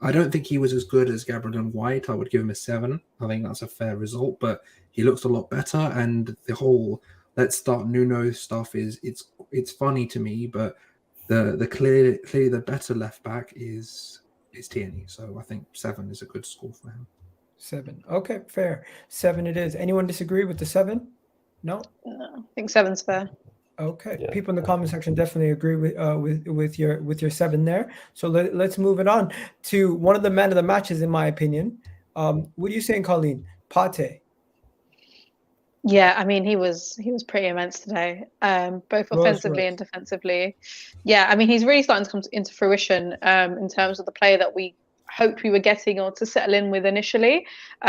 I don't think he was as good as Gabriel and White. I would give him a 7. I think that's a fair result, but he looks a lot better. And the whole let's start Nuno stuff it's funny to me, but the clearly the better left back is Tierney. So I think 7 is a good score for him. 7. Okay, fair. 7 it is. Anyone disagree with the 7? No? No, I think 7's fair. Okay, Yeah. People in the comment section definitely agree with your 7 there. So let's move it on to one of the men of the matches, in my opinion. What are you saying, Colleen? Partey. Yeah, I mean, he was pretty immense today, both offensively and defensively. Yeah, I mean, he's really starting to come into fruition in terms of the player that we hoped we were getting or to settle in with initially.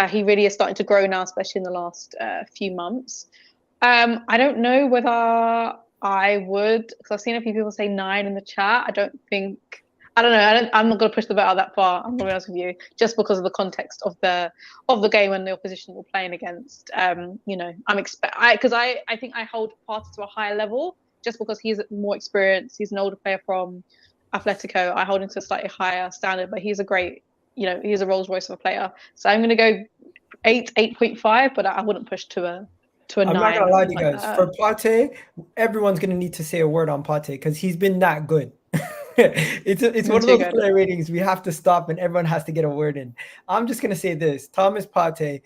He really is starting to grow now, especially in the last few months. I don't know whether I would, because I've seen a few people say 9 in the chat. I don't know. I'm not going to push the bet that far. I'm going to be honest with you, just because of the context of the game and the opposition we're playing against. I think I hold Partey to a higher level just because he's more experienced. He's an older player from Atletico. I hold him to a slightly higher standard, but he's a great, he's a Rolls Royce of a player. So I'm going to go 8.5, but I wouldn't push to a 9. I'm not gonna lie to you guys. For Partey, everyone's gonna need to say a word on Partey because he's been that good. It's one of those player ratings we have to stop and everyone has to get a word in. I'm just gonna say this: Thomas Partey,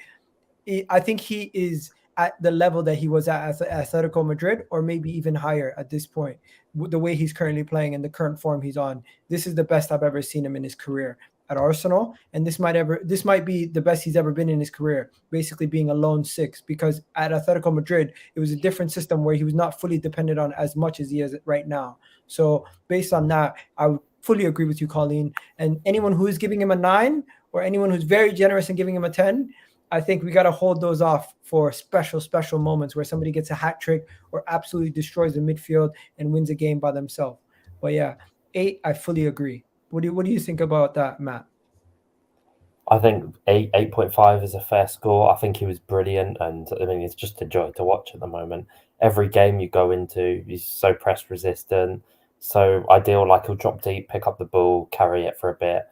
I think he is at the level that he was at Atletico Madrid, or maybe even higher at this point. The way he's currently playing and the current form he's on, this is the best I've ever seen him in his career at Arsenal, and this might be the best he's ever been in his career, basically being a lone 6, because at Atletico Madrid it was a different system where he was not fully dependent on as much as he is right now. So based on that, I would fully agree with you, Colleen. And anyone who is giving him a 9 or anyone who's very generous in giving him a 10, I think we got to hold those off for special moments where somebody gets a hat trick or absolutely destroys the midfield and wins a game by themselves. But yeah, 8, I fully agree. What do you think about that, Matt? I think 8.5 is a fair score. I think he was brilliant, and I mean, it's just a joy to watch at the moment. Every game you go into, he's so press resistant, so ideal. Like, he'll drop deep, pick up the ball, carry it for a bit.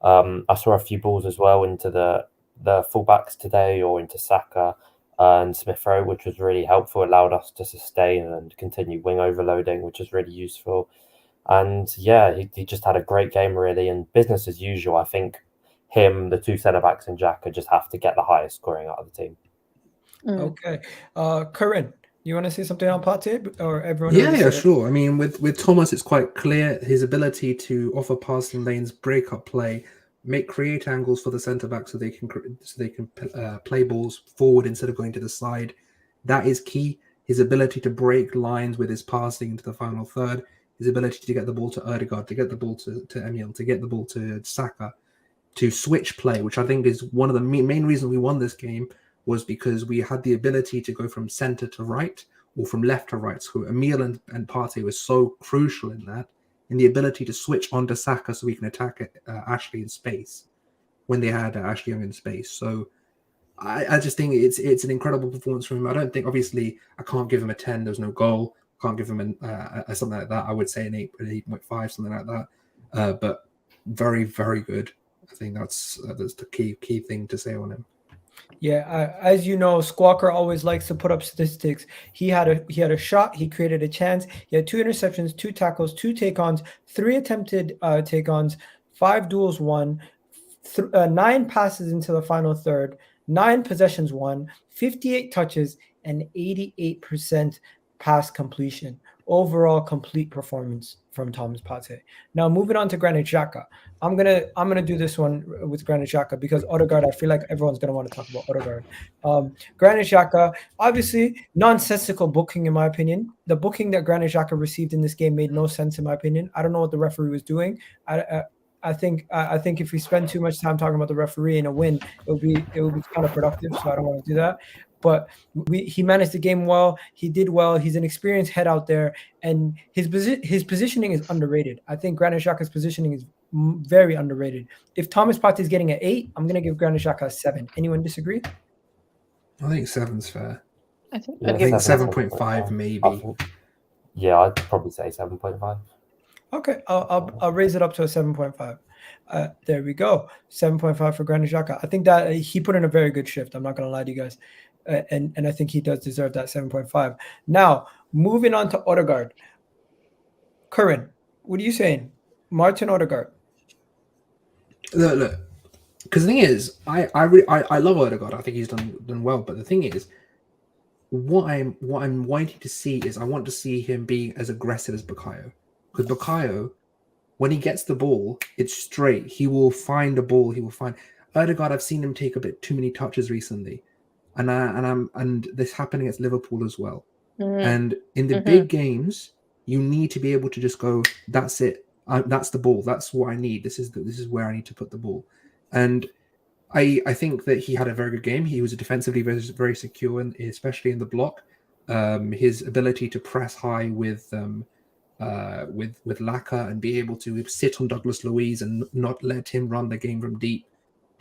I saw a few balls as well into the fullbacks today or into Saka, and Smith Rowe, which was really helpful, allowed us to sustain and continue wing overloading, which is really useful. And yeah, he just had a great game, really, and business as usual. I think him, the two centre-backs and Xhaka just have to get the highest scoring out of the team. Okay. Curran, you want to say something on Partey or everyone? Yeah, sure. I mean, with Thomas, it's quite clear his ability to offer passing lanes, break up play, create angles for the centre back so they can play balls forward instead of going to the side. That is key. His ability to break lines with his passing into the final third, his ability to get the ball to Odegaard, to get the ball to Emil, to get the ball to Saka, to switch play, which I think is one of the main reasons we won this game, was because we had the ability to go from centre to right or from left to right. So Emil and Partey were so crucial in that, in the ability to switch onto Saka so we can attack Ashley in space when they had Ashley Young in space. So I just think it's an incredible performance from him. I don't think, obviously, I can't give him a 10. There's no goal. Can't give him a something like that. I would say an 8.5, something like that. But very, very good. I think that's the key thing to say on him. Yeah, as you know, Squawker always likes to put up statistics. He had a shot. He created a chance. He had 2 interceptions, 2 tackles, 2 take-ons, 3 attempted take-ons, 5 duels won, 9 passes into the final third, 9 possessions won, 58 touches, and 88% pass completion. Overall complete performance from Thomas Partey. Now moving on to Granit Xhaka. I'm gonna do this one with Granit Xhaka because Odegaard, I feel like everyone's gonna want to talk about Odegaard. Granit Xhaka, obviously nonsensical booking in my opinion. The booking that Granit Xhaka received in this game made no sense in my opinion. I don't know what the referee was doing. I think if we spend too much time talking about the referee in a win, it would be counterproductive. So I don't want to do that. But he managed the game well. He did well. He's an experienced head out there, and his positioning is underrated. I think Granit Xhaka's positioning is very underrated. If Thomas Partey is getting an 8, I'm going to give Granit Xhaka a 7. Anyone disagree? I think 7's fair. I think 7.5 maybe. Yeah, I'd probably say 7.5. Okay, I'll raise it up to a 7.5. There we go, 7.5 for Granit Xhaka. I think that he put in a very good shift. I'm not going to lie to you guys. And I think he does deserve that 7.5. Now, moving on to Odegaard. Curran, what are you saying? Martin Odegaard. Look. Because the thing is, I love Odegaard. I think he's done well. But the thing is, what I'm wanting to see is I want to see him being as aggressive as Bukayo. Because Bukayo, when he gets the ball, it's straight. He will find a ball. He will find Odegaard. I've seen him take a bit too many touches recently. And this happened against Liverpool as well. And in the big games, you need to be able to just go, that's it. That's the ball. That's what I need. This is where I need to put the ball. And I think that he had a very good game. He was defensively very, very secure, and especially in the block. His ability to press high with Laca and be able to sit on Douglas Luiz and not let him run the game from deep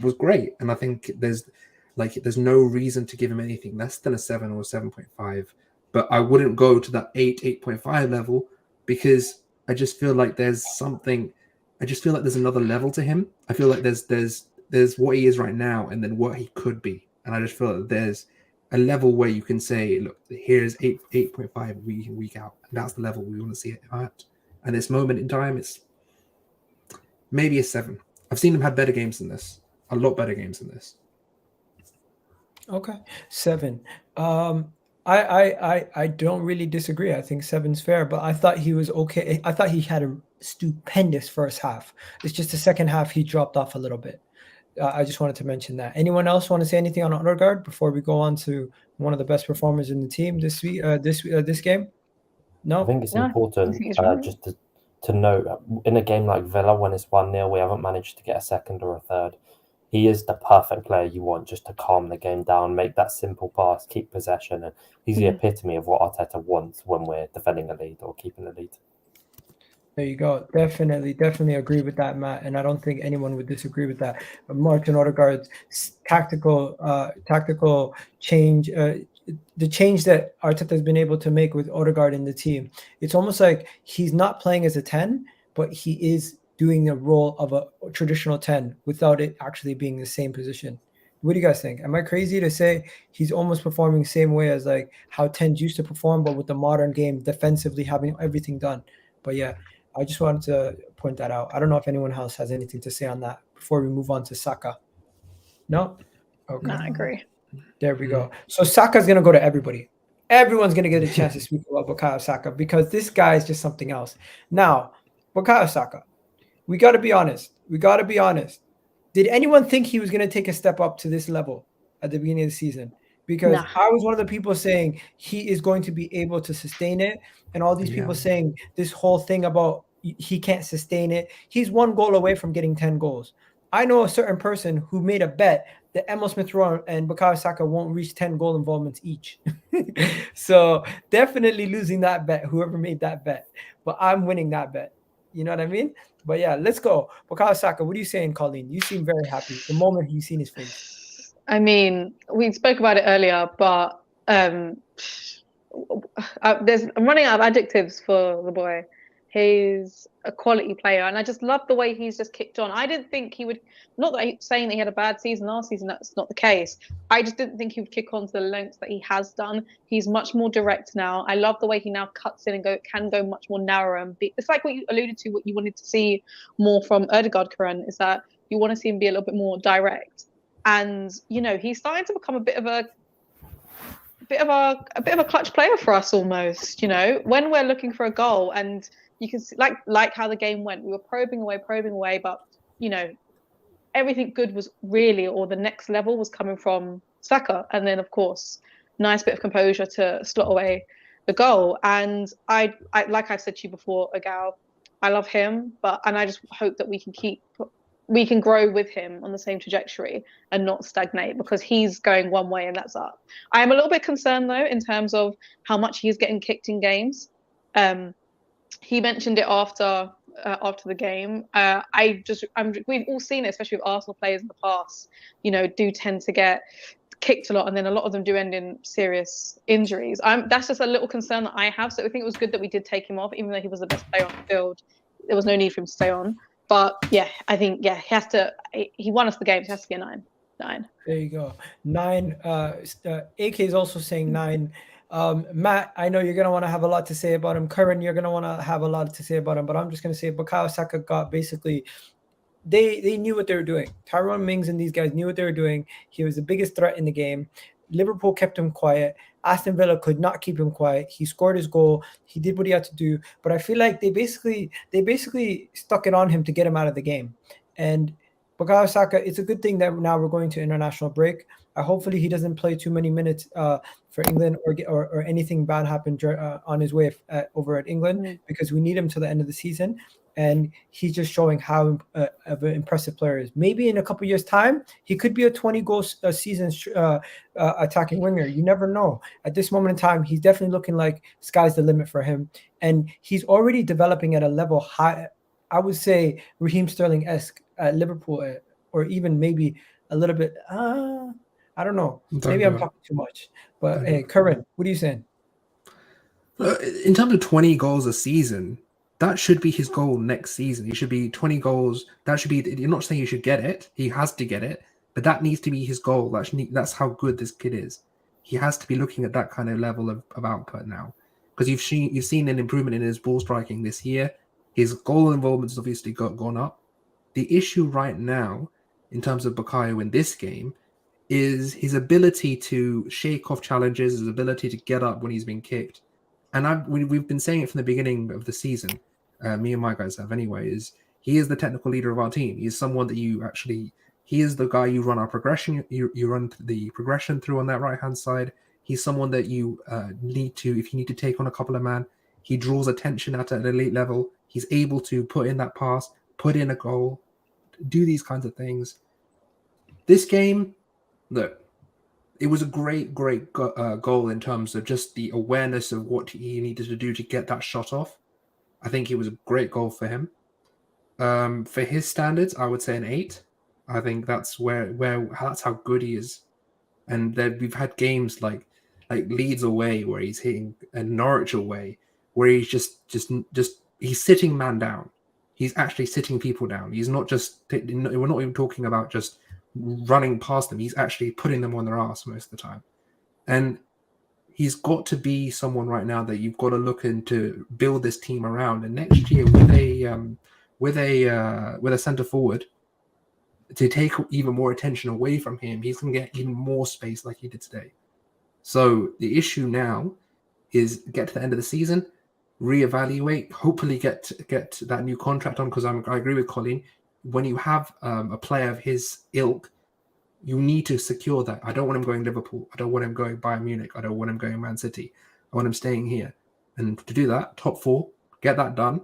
was great. And I think there's no reason to give him anything less than a 7 or a 7.5. But I wouldn't go to that 8.5 level because I just feel like there's something. I just feel like there's another level to him. I feel like there's what he is right now and then what he could be. And I just feel like there's a level where you can say, look, here's 8.5 week in, week out. And that's the level we want to see it at. And this moment in time, it's maybe a 7. I've seen him have better games than this. A lot better games than this. Okay, 7. I don't really disagree. I think 7's fair, but I thought he was okay. I thought he had a stupendous first half. It's just the second half he dropped off a little bit. I just wanted to mention that. Anyone else want to say anything on Odegaard before we go on to one of the best performers in the team this week? This game? No, I think it's important just to note in a game like Villa when it's 1-0, we haven't managed to get a second or a third. He is the perfect player you want just to calm the game down, make that simple pass, keep possession, and he's the epitome of what Arteta wants when we're defending a lead or keeping a lead. There you go. Definitely agree with that, Matt. And I don't think anyone would disagree with that. Martin Odegaard's tactical change, the change that Arteta has been able to make with Odegaard in the team. It's almost like he's not playing as a 10, but he is doing the role of a traditional 10 without it actually being the same position. What do you guys think? Am I crazy to say he's almost performing the same way as like how Tens used to perform, but with the modern game, defensively having everything done? But yeah, I just wanted to point that out. I don't know if anyone else has anything to say on that before we move on to Saka. No? Okay. No, I agree. There we go. So Saka's going to go to everybody. Everyone's going to get a chance to speak about Bukayo Saka because this guy is just something else. Now, Bukayo Saka, we got to be honest. Did anyone think he was going to take a step up to this level at the beginning of the season? Because No. I was one of the people saying he is going to be able to sustain it. And all these people saying this whole thing about he can't sustain it. He's 1 goal away from getting 10 goals. I know a certain person who made a bet that Emil Smith-Rowe and Bukayo Saka won't reach 10 goal involvements each. So definitely losing that bet, whoever made that bet. But I'm winning that bet. You know what I mean? But yeah, let's go. Bukayo Saka, what are you saying, Colleen? You seem very happy the moment you seen his face. I mean, we spoke about it earlier, but I'm running out of adjectives for the boy. He's a quality player, and I just love the way he's just kicked on. I didn't think he would, not that he's saying that he had a bad season last season, that's not the case. I just didn't think he would kick on to the lengths that he has done. He's much more direct now. I love the way he now cuts in and can go much more narrow. And it's like what you alluded to, what you wanted to see more from Odegaard, Curran, is that you want to see him be a little bit more direct. And, you know, he's starting to become a bit of a clutch player for us almost, you know, when we're looking for a goal. And you can see, like how the game went, we were probing away, but, you know, everything good was really, or the next level was coming from Saka. And then, of course, nice bit of composure to slot away the goal. And I like I've said to you before, Egal, I love him, and I just hope that we can grow with him on the same trajectory and not stagnate, because he's going one way and that's up. I am a little bit concerned though in terms of how much he's getting kicked in games. He mentioned it after the game. We've all seen it, especially with Arsenal players in the past, you know, do tend to get kicked a lot, and then a lot of them do end in serious injuries. That's just a little concern that I have. So I think it was good that we did take him off, even though he was the best player on the field. There was no need for him to stay on. But yeah, I think he won us the game. So it has to be a 9. There you go. 9. AK is also saying 9. Matt, I know you're going to want to have a lot to say about him. Curran, you're going to want to have a lot to say about him, but I'm just going to say Bukayo Saka got basically, they knew what they were doing. Tyrone Mings and these guys knew what they were doing. He was the biggest threat in the game. Liverpool kept him quiet. Aston Villa could not keep him quiet. He scored his goal. He did what he had to do. But I feel like they basically stuck it on him to get him out of the game. And Bukayo Saka, it's a good thing that now we're going to international break. Hopefully he doesn't play too many minutes for England or anything bad happen on his way over at England, because we need him till the end of the season. And he's just showing how of an impressive player is. Maybe in a couple years' time, he could be a 20-goal season attacking winger. You never know. At this moment in time, he's definitely looking like sky's the limit for him. And he's already developing at a level high, I would say Raheem Sterling-esque at Liverpool, or even maybe a little bit, I don't know. Maybe I'm talking too much. But hey, Curran, what are you saying? In terms of 20 goals a season, that should be his goal next season. He should be 20 goals. That should be, you're not saying he should get it. He has to get it. But that needs to be his goal. That's how good this kid is. He has to be looking at that kind of level of output now. Because you've seen an improvement in his ball striking this year. His goal involvement has obviously gone up. The issue right now, in terms of Bukayo in this game, is his ability to shake off challenges, his ability to get up when he's been kicked. And we've been saying it from the beginning of the season. Me and my guys have anyway, is he is the technical leader of our team. He is someone that he is the guy you run our progression, you run the progression through on that right-hand side. He's someone that you need to, if you need to take on a couple of man, he draws attention at an elite level. He's able to put in that pass, put in a goal, do these kinds of things. This game, look, it was a great goal in terms of just the awareness of what he needed to do to get that shot off. I think it was a great goal for him. For his standards, I would say an 8. I think that's that's how good he is. And then we've had games like Leeds away where he's hitting, and Norwich away where he's just he's sitting man down. He's actually sitting people down. He's not just, we're not even talking about just running past them. He's actually putting them on their ass most of the time. And he's got to be someone right now that you've got to look into build this team around. And next year with a centre forward to take even more attention away from him, he's going to get even more space like he did today. So the issue now is get to the end of the season, reevaluate, hopefully get that new contract on, because I agree with Colin. When you have a player of his ilk, you need to secure that. I don't want him going Liverpool. I don't want him going Bayern Munich. I don't want him going Man City. I want him staying here. And to do that, top 4, get that done.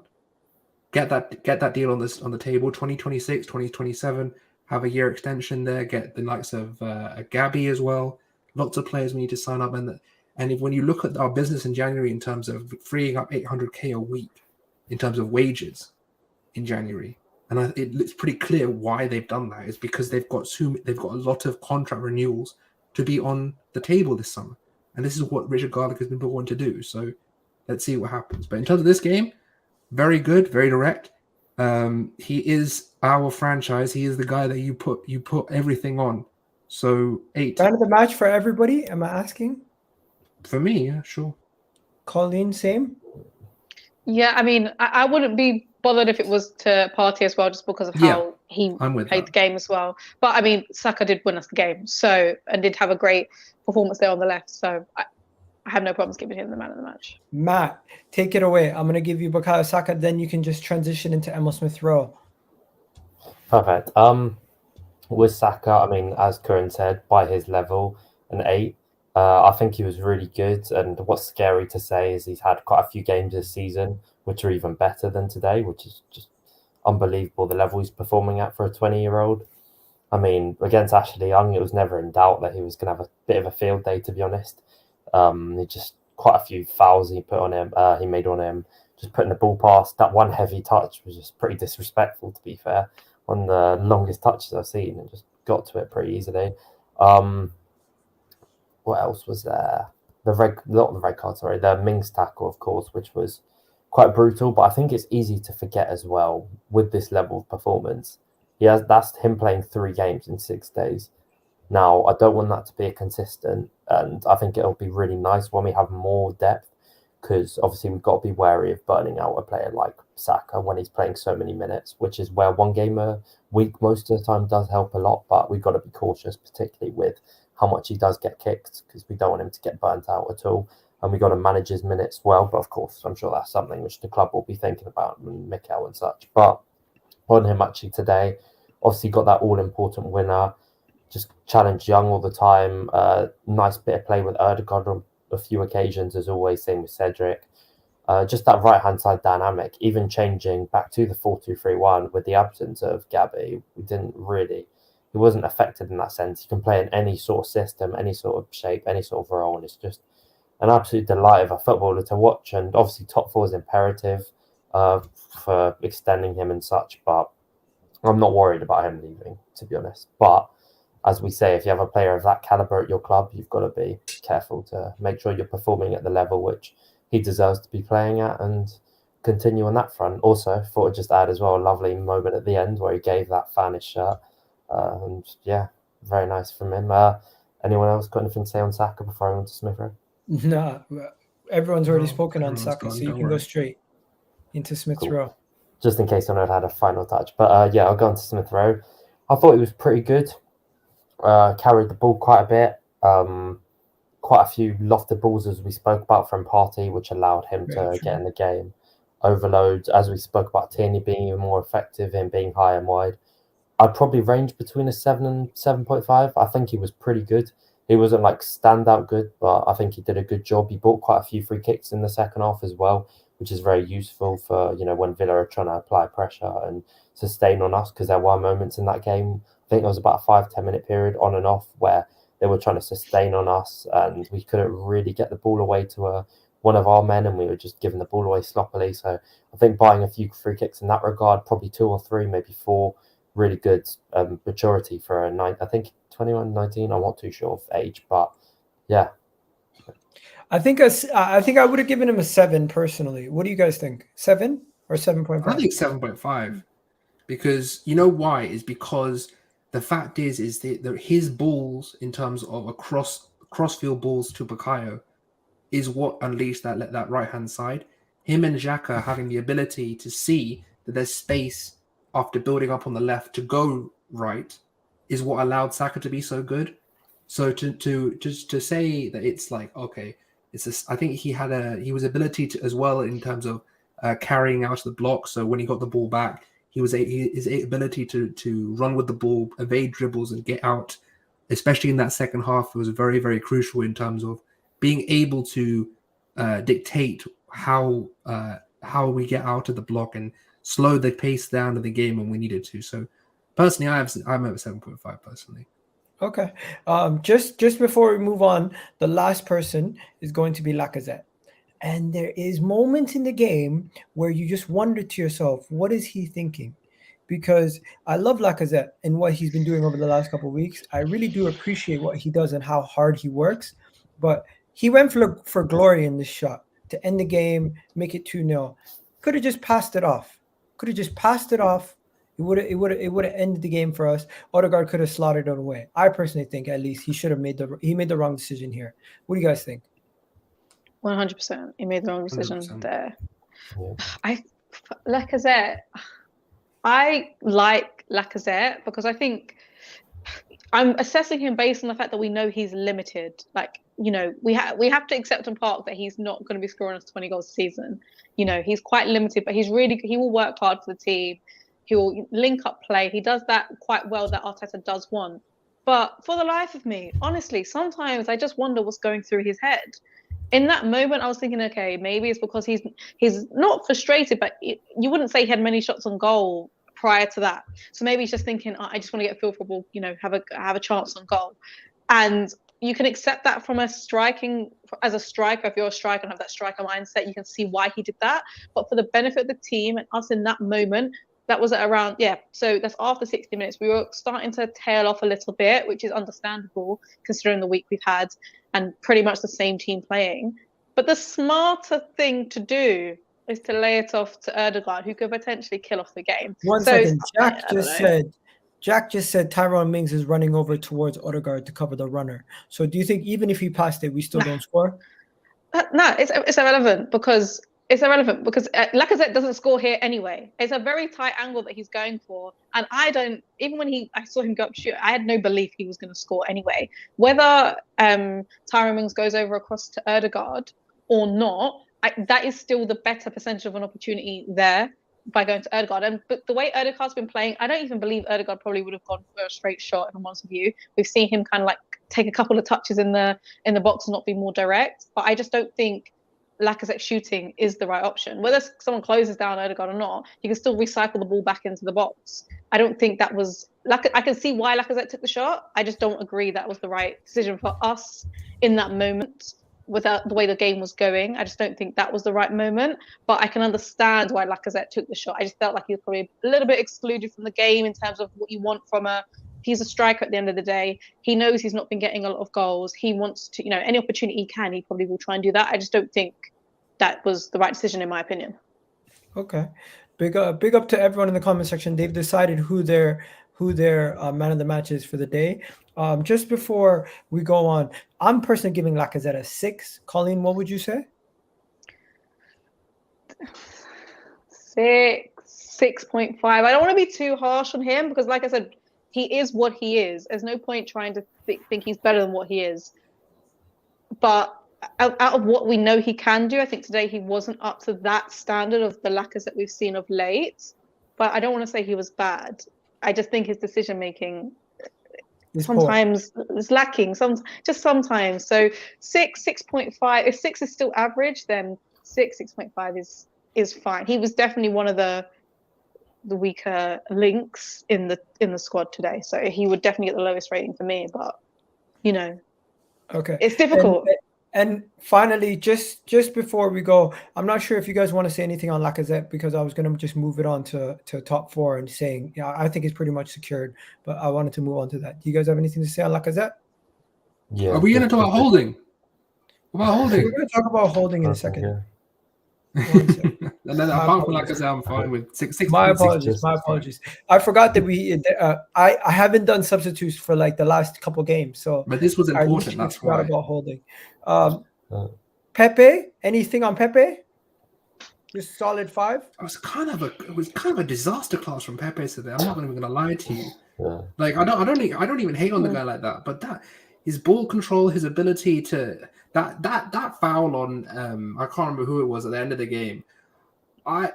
Get that deal on the table. 2026, 2027, have a year extension there. Get the likes of Gabby as well. Lots of players we need to sign up. And if when you look at our business in January in terms of freeing up 800k a week in terms of wages in January, and it's pretty clear why they've done that. Is because they've got a lot of contract renewals to be on the table this summer, and this is what Richard Garlick has been wanting to do. So let's see what happens. But in terms of this game, very good, very direct. He is our franchise. He is the guy that you put everything on. So 8. Man of the match for everybody. Am I asking? For me, yeah, sure. Colleen, same. Yeah, I mean, I wouldn't be bothered if it was to Partey as well, just because of how he played the game as well. But I mean, Saka did win us the game, and did have a great performance there on the left. So I have no problems giving him the man of the match. Matt, take it away. I'm going to give you Bukayo Saka, then you can just transition into Emil Smith-Rowe. Perfect. With Saka, I mean, as Curran said, by his level, an 8. I think he was really good. And what's scary to say is he's had quite a few games this season which are even better than today, which is just unbelievable, the level he's performing at for a 20-year-old. I mean, against Ashley Young, it was never in doubt that he was going to have a bit of a field day, to be honest. He just quite a few fouls he made on him, just putting the ball past. That one heavy touch was just pretty disrespectful, to be fair. One of the longest touches I've seen, and just got to it pretty easily. What else was there? The Mings tackle, of course, which was quite brutal. But I think it's easy to forget as well with this level of performance. That's him playing 3 games in 6 days. Now, I don't want that to be a consistent, and I think it'll be really nice when we have more depth, because obviously we've got to be wary of burning out a player like Saka when he's playing so many minutes, which is where 1 game a week most of the time does help a lot. But we've got to be cautious, particularly with how much he does get kicked, because we don't want him to get burnt out at all. And we've got to manage his minutes well. But of course, I'm sure that's something which the club will be thinking about, and Mikel and such. But on him actually today, obviously got that all-important winner, just challenged Young all the time. Nice bit of play with Odegaard on a few occasions, as always, same with Cedric. Just that right-hand side dynamic, even changing back to the 4-2-3-1 with the absence of Gabby, he wasn't affected in that sense. You can play in any sort of system, any sort of shape, any sort of role, and it's just an absolute delight of a footballer to watch. And obviously top 4 is imperative for extending him and such, but I'm not worried about him leaving, to be honest. But as we say, if you have a player of that caliber at your club, you've got to be careful to make sure you're performing at the level which he deserves to be playing at, and continue on that front. Also, thought I'd just add as well a lovely moment at the end where he gave that fan his shirt. And yeah, very nice from him. Anyone else got anything to say on Saka before I went to Smith-Rowe? No, everyone's already spoken on Saka, so you can go straight into Smith-Rowe. Cool. Just in case I had a final touch. But yeah, I'll go on to Smith-Rowe. I thought he was pretty good. Carried the ball quite a bit. Quite a few lofted balls, as we spoke about, from Partey, which allowed him to get in the game. Overload, as we spoke about Tierney being even more effective in being high and wide. I'd probably range between a 7 and 7.5. I think he was pretty good. He wasn't like standout good, but I think he did a good job. He brought quite a few free kicks in the second half as well, which is very useful for, when Villa are trying to apply pressure and sustain on us, because there were moments in that game. I think it was about a 5-10 minute period on and off where they were trying to sustain on us, and we couldn't really get the ball away to one of our men, and we were just giving the ball away sloppily. So I think buying a few free kicks in that regard, probably 2 or 3, maybe 4, really good maturity for I think 21, 19. I'm not too sure of age, but yeah. I think I would have given him a 7 personally. What do you guys think? 7 or 7.5? I think 7.5, because you know why? Is because the fact is his balls in terms of a crossfield balls to Bukayo is what unleashed that right hand side. Him and Xhaka having the ability to see that there's space after building up on the left to go right is what allowed Saka to be so good. So to say that it's like, okay, I think he was ability to as well in terms of carrying out the block. So when he got the ball back, his ability to run with the ball, evade dribbles, and get out, especially in that second half, was very, very crucial in terms of being able to dictate how we get out of the block and slow the pace down of the game when we needed to. So personally, I'm at 7.5 personally. Okay. Just before we move on, the last person is going to be Lacazette. And there is moments in the game where you just wonder to yourself, what is he thinking? Because I love Lacazette and what he's been doing over the last couple of weeks. I really do appreciate what he does and how hard he works. But he went for glory in this shot to end the game, make it 2-0. Could have just passed it off. It would have ended the game for us. Odegaard could have slaughtered it away. I personally think at least he made the wrong decision here. What do you guys think? 100%. He made the wrong decision 100%. there. Yeah. Lacazette. I like Lacazette because I think I'm assessing him based on the fact that we know he's limited. Like, you know, we have to accept in part that he's not going to be scoring us 20 goals a season. You know, he's quite limited, but he will work hard for the team. He will link up play. He does that quite well that Arteta does want. But for the life of me, honestly, sometimes I just wonder what's going through his head. In that moment, I was thinking, okay, maybe it's because he's not frustrated, but you wouldn't say he had many shots on goal prior to that. So maybe he's just thinking, I just want to get a feel for ball, you know, have a chance on goal. And you can accept that from as a striker. If you're a striker and have that striker mindset, you can see why he did that. But for the benefit of the team and us in that moment, that was at around, so that's after 60 minutes. We were starting to tail off a little bit, which is understandable considering the week we've had and pretty much the same team playing. But the smarter thing to do is to lay it off to Odegaard, who could potentially kill off the game. One second. Jack just said Tyrone Mings is running over towards Odegaard to cover the runner. So do you think even if he passed it, we still don't score? No, it's irrelevant because Lacazette doesn't score here anyway. It's a very tight angle that he's going for. And even when I saw him go up to shoot, I had no belief he was going to score anyway. Whether Tyrone Mings goes over across to Odegaard or not, that is still the better percentage of an opportunity there by going to Odegaard. But the way Odegaard's been playing, I don't even believe Odegaard probably would have gone for a straight shot, if I'm honest with you. We've seen him kind of like take a couple of touches in the box and not be more direct. But I just don't think Lacazette shooting is the right option. Whether someone closes down Odegaard or not, you can still recycle the ball back into the box. I don't think that was... I can see why Lacazette took the shot. I just don't agree that was the right decision for us in that moment without the way the game was going. I just don't think that was the right moment. But I can understand why Lacazette took the shot. I just felt like he was probably a little bit excluded from the game in terms of what you want from he's a striker at the end of the day. He knows he's not been getting a lot of goals. He wants to, any opportunity he can, he probably will try and do that. I just don't think that was the right decision, in my opinion. Okay. Big up to everyone in the comment section. They've decided who their man of the match is for the day. Just before we go on, I'm personally giving Lacazette a 6. Colleen, what would you say? 6.5. I don't want to be too harsh on him because, like I said, he is what he is. There's no point trying to think he's better than what he is. But out of what we know he can do, I think today he wasn't up to that standard of the Lacazette we've seen of late. But I don't want to say he was bad. I just think his decision making sometimes is lacking. Sometimes. So 6.5. If 6 is still average, then 6.5 is fine. He was definitely one of the weaker links in the squad today. So he would definitely get the lowest rating for me. But okay, it's difficult. And finally, just before we go, I'm not sure if you guys want to say anything on Lacazette because I was going to just move it on to top 4 and saying, I think it's pretty much secured, but I wanted to move on to that. Do you guys have anything to say on Lacazette? Yeah. Are we going to talk about holding? We're going to talk about holding in a second. 1 second. And then My apart from apologies. I'm fine with 6. My apologies. My apologies. I forgot that I haven't done substitutes for like the last couple games, so But this was I important. literally That's forgot why. about Holding. Pepe, anything on Pepe? Just solid 5. It was kind of a disaster class from Pepe today. I'm not even going to lie to you. Yeah. Like I don't even hate on the guy like that, but that his ball control, his ability to that foul on I can't remember who it was at the end of the game. That's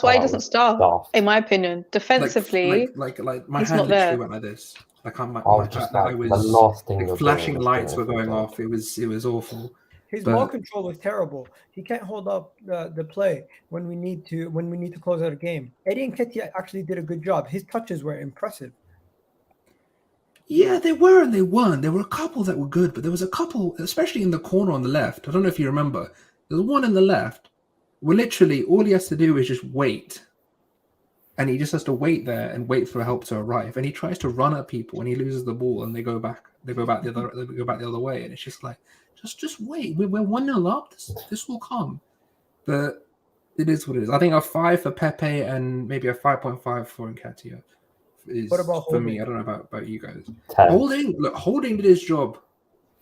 why he doesn't start, in my opinion. Defensively, like my he's hand not literally there. went like this. Like I was the last thing you're flashing doing is lights doing were going everything. off. It was awful. His But- ball control was terrible. He can't hold up the play when we need to close out a game. Eddie Nketiah actually did a good job. His touches were impressive. Yeah, they were and they weren't. There were a couple that were good, but there was a couple, especially in the corner on the left. I don't know if you remember. There's one in the left where literally all he has to do is just wait. And he just has to wait there and wait for help to arrive. And he tries to run at people and he loses the ball and they go back the other way. And it's just like, just wait. We're 1-0 up. This will come. But it is what it is. I think a 5 for Pepe and maybe a 5.5 for Nketiah is What about for me. Holding? I don't know about you guys. 10. Holding did his job.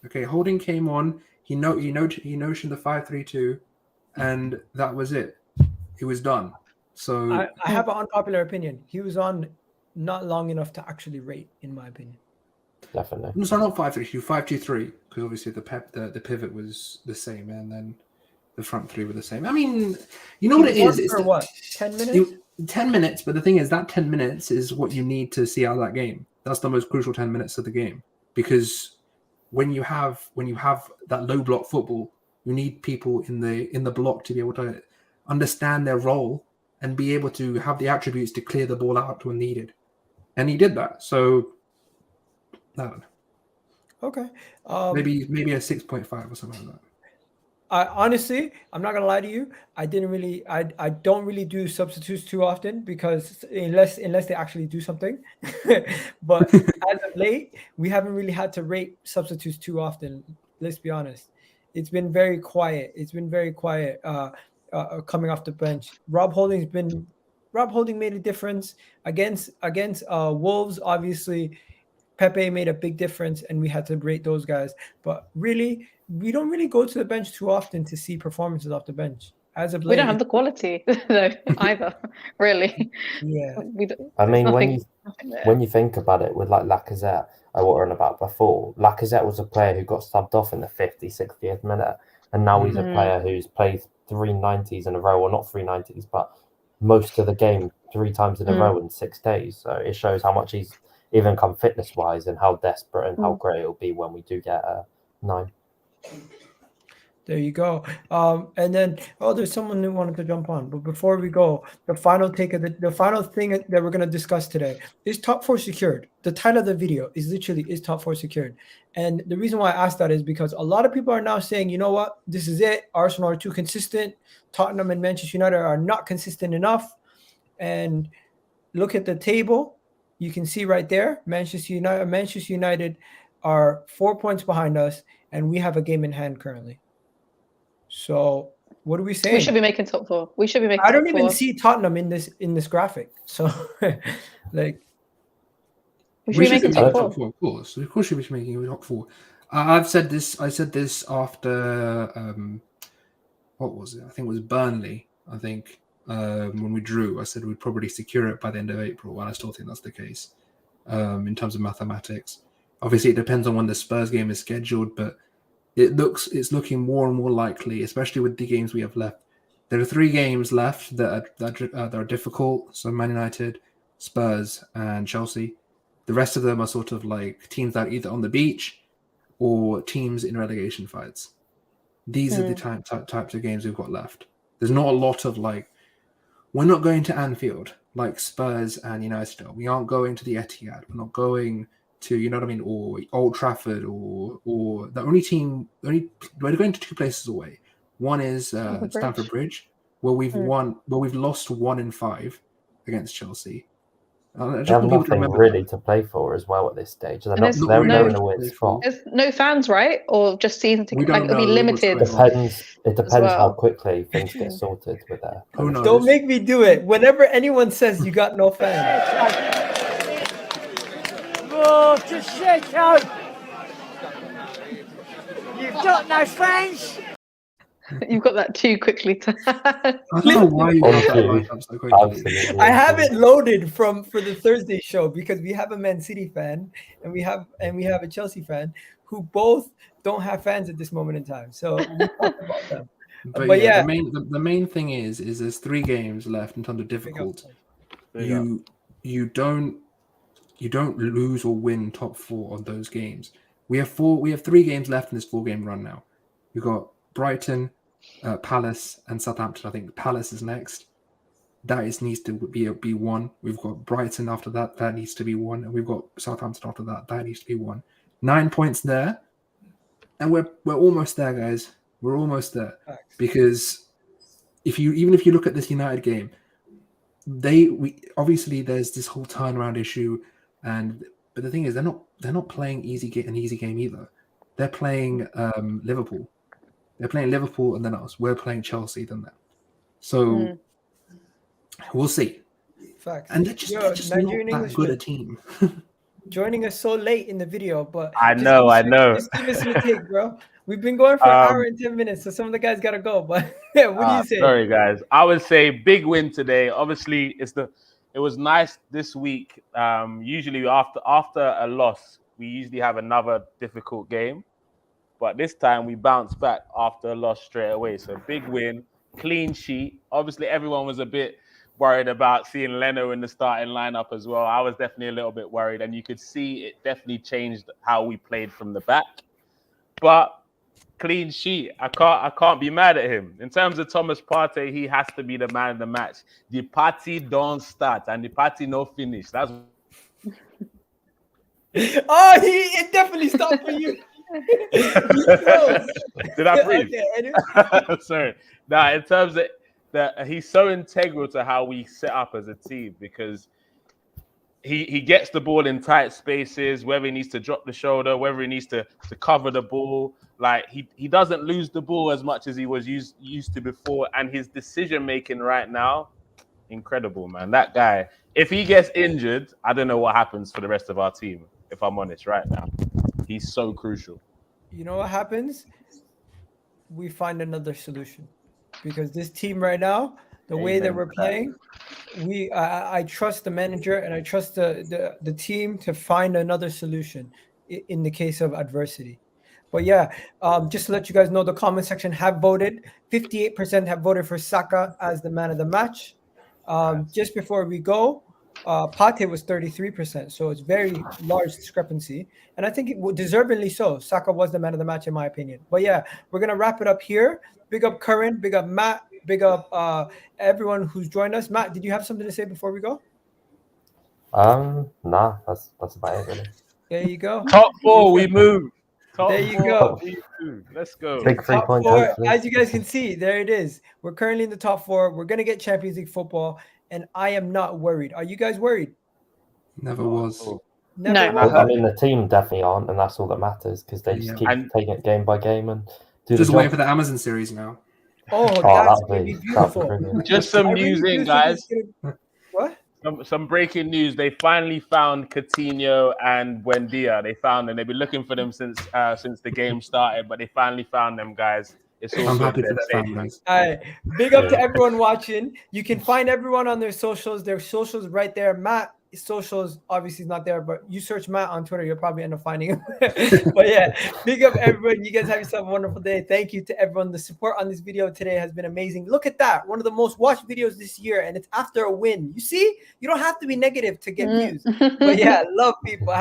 Okay, Holding came on. He notioned the 5-3-2, and that was it. It was done. So I have an unpopular opinion. He was on not long enough to actually rate, in my opinion. Definitely. no, sorry, not 5-3-2, 5-2-3, because obviously the pivot was the same, and then the front three were the same. I mean, you know what it is? It's for what? 10 minutes? 10 minutes, but the thing is that 10 minutes is what you need to see out of that game. That's the most crucial 10 minutes of the game, because when you have that low block football, you need people in the block to be able to understand their role and be able to have the attributes to clear the ball out when needed. And he did that. So I don't know. Okay. Maybe a 6.5 or something like that. Honestly, I'm not gonna lie to you. I don't really do substitutes too often, because unless they actually do something. But as of late, we haven't really had to rate substitutes too often. Let's be honest. It's been very quiet. Coming off the bench. Rob Holding made a difference against Wolves. Obviously, Pepe made a big difference, and we had to rate those guys. But really, we don't really go to the bench too often to see performances off the bench. As of late, we don't have the quality though either. Really. Yeah. I mean, nothing when you think about it, with like Lacazette, I was on about before. Lacazette was a player who got subbed off in the 50th, 60th minute, and now he's a player who's played 3 90s in a row, or not 3 90s, but most of the game 3 times in a row in 6 days. So it shows how much he's even come fitness wise, and how desperate and how great it'll be when we do get a 9. There you go. And then there's someone who wanted to jump on. But before we go, the final thing that we're going to discuss today is top 4 secured. The title of the video is literally "Is top 4 secured?" And the reason why I asked that is because a lot of people are now saying, you know what, this is it. Arsenal are too consistent. Tottenham and Manchester United are not consistent enough. And look at the table. You can see right there, Manchester United are 4 points behind us, and we have a game in hand currently. So what are we saying? We should be making top 4. We should be making. I don't top even 4. see Tottenham in this graphic. So like we should be making top 4. Of course, we should be making top 4. I said this after what was it? I think it was Burnley. I think when we drew, I said we'd probably secure it by the end of April, and I still think that's the case in terms of mathematics. Obviously, it depends on when the Spurs game is scheduled, but it's looking more and more likely, especially with the games we have left. There are 3 games left that are difficult. So Man United, Spurs, and Chelsea. The rest of them are sort of like teams that are either on the beach or teams in relegation fights. These are the types of games we've got left. There's not a lot of like, we're not going to Anfield like Spurs and United are. We aren't going to the Etihad. We're not going to, you know what I mean, or Old Trafford, or we're going to 2 places away. One is Stamford Bridge, where we've lost 1 in 5 against Chelsea, They have nothing really to play for as well at this stage. They're not in a weird spot. There's no fans, right? Or just season tickets? Like, it'll be limited. It depends how quickly things get sorted with that. Don't make me do it. Whenever anyone says you got no fans. Oh, just shit out. You've got no fans. You've got that too quickly. I don't know why you got that lineup so quickly. I have it loaded for the Thursday show because we have a Man City fan and we have a Chelsea fan who both don't have fans at this moment in time. So we talk about them. But yeah, the main thing is there's 3 games left in terms of difficulty. You don't lose or win top 4 on those games. We have 3 games left in this 4-game run now. We've got Brighton, Palace, and Southampton. I think Palace is next. That needs to be 1. We've got Brighton after that. That needs to be 1, and we've got Southampton after that. That needs to be 1. 9 points there, and we're almost there, guys. We're almost there because even if you look at this United game, obviously there's this whole turnaround issue, but the thing is they're not playing an easy game either. They're playing Liverpool. They're playing Liverpool and then us. We're playing Chelsea then them. So we'll see. Facts. And they're just not that good a team. Joining us so late in the video, but I know. Just give us your take, bro. We've been going for an hour and 10 minutes, so some of the guys gotta go. But yeah, what do you say? Sorry, guys. I would say big win today. Obviously, it was nice this week. Usually after a loss, we usually have another difficult game. But this time we bounced back after a loss straight away. So big win, clean sheet. Obviously, everyone was a bit worried about seeing Leno in the starting lineup as well. I was definitely a little bit worried, and you could see it definitely changed how we played from the back. But clean sheet, I can't be mad at him. In terms of Thomas Partey, he has to be the man of the match. The party don't start and the party no finish. That's it definitely stopped for you. Did I breathe? Okay, sorry. Now, in terms of that, he's so integral to how we set up as a team because he gets the ball in tight spaces, whether he needs to drop the shoulder, whether he needs to cover the ball. Like he doesn't lose the ball as much as he was used to before, and his decision making right now, incredible, man. That guy, if he gets injured, I don't know what happens for the rest of our team. If I'm honest, right now, he's so crucial. You know what happens? We find another solution because this team right now, the way that we're playing, I trust the manager and I trust the team to find another solution in the case of adversity. But yeah, just to let you guys know, the comment section have voted. 58% have voted for Saka as the man of the match. Just before we go, Partey was 33%, so it's very large discrepancy, and I think it deservedly so. Saka was the man of the match in my opinion. But yeah, we're gonna wrap it up here. Big up Curran, big up Matt, big up everyone who's joined us. Matt, did you have something to say before we go? Nah, that's about it really. There you go. Top 4, we move. There you go. Let's go. Big 3 points. As you guys can see, there it is. We're currently in the top 4. We're gonna get Champions League football. And I am not worried. Are you guys worried? Never was. No. I mean, the team definitely aren't, and that's all that matters because they just keep taking it game by game and just waiting for the Amazon series now. That's gonna be beautiful. Just some news in, guys. What? Some breaking news. They finally found Coutinho and Buendia. They found them. They've been looking for them since the game started, but they finally found them, guys. I'm happy for the families. All right. Big up to everyone watching. You can find everyone on their socials. Their socials right there. Matt, socials obviously is not there, but you search Matt on Twitter, you'll probably end up finding him. But yeah, big up everyone. You guys have yourself a wonderful day. Thank you to everyone. The support on this video today has been amazing. Look at that. One of the most watched videos this year, and it's after a win. You see, you don't have to be negative to get views. But yeah, love people.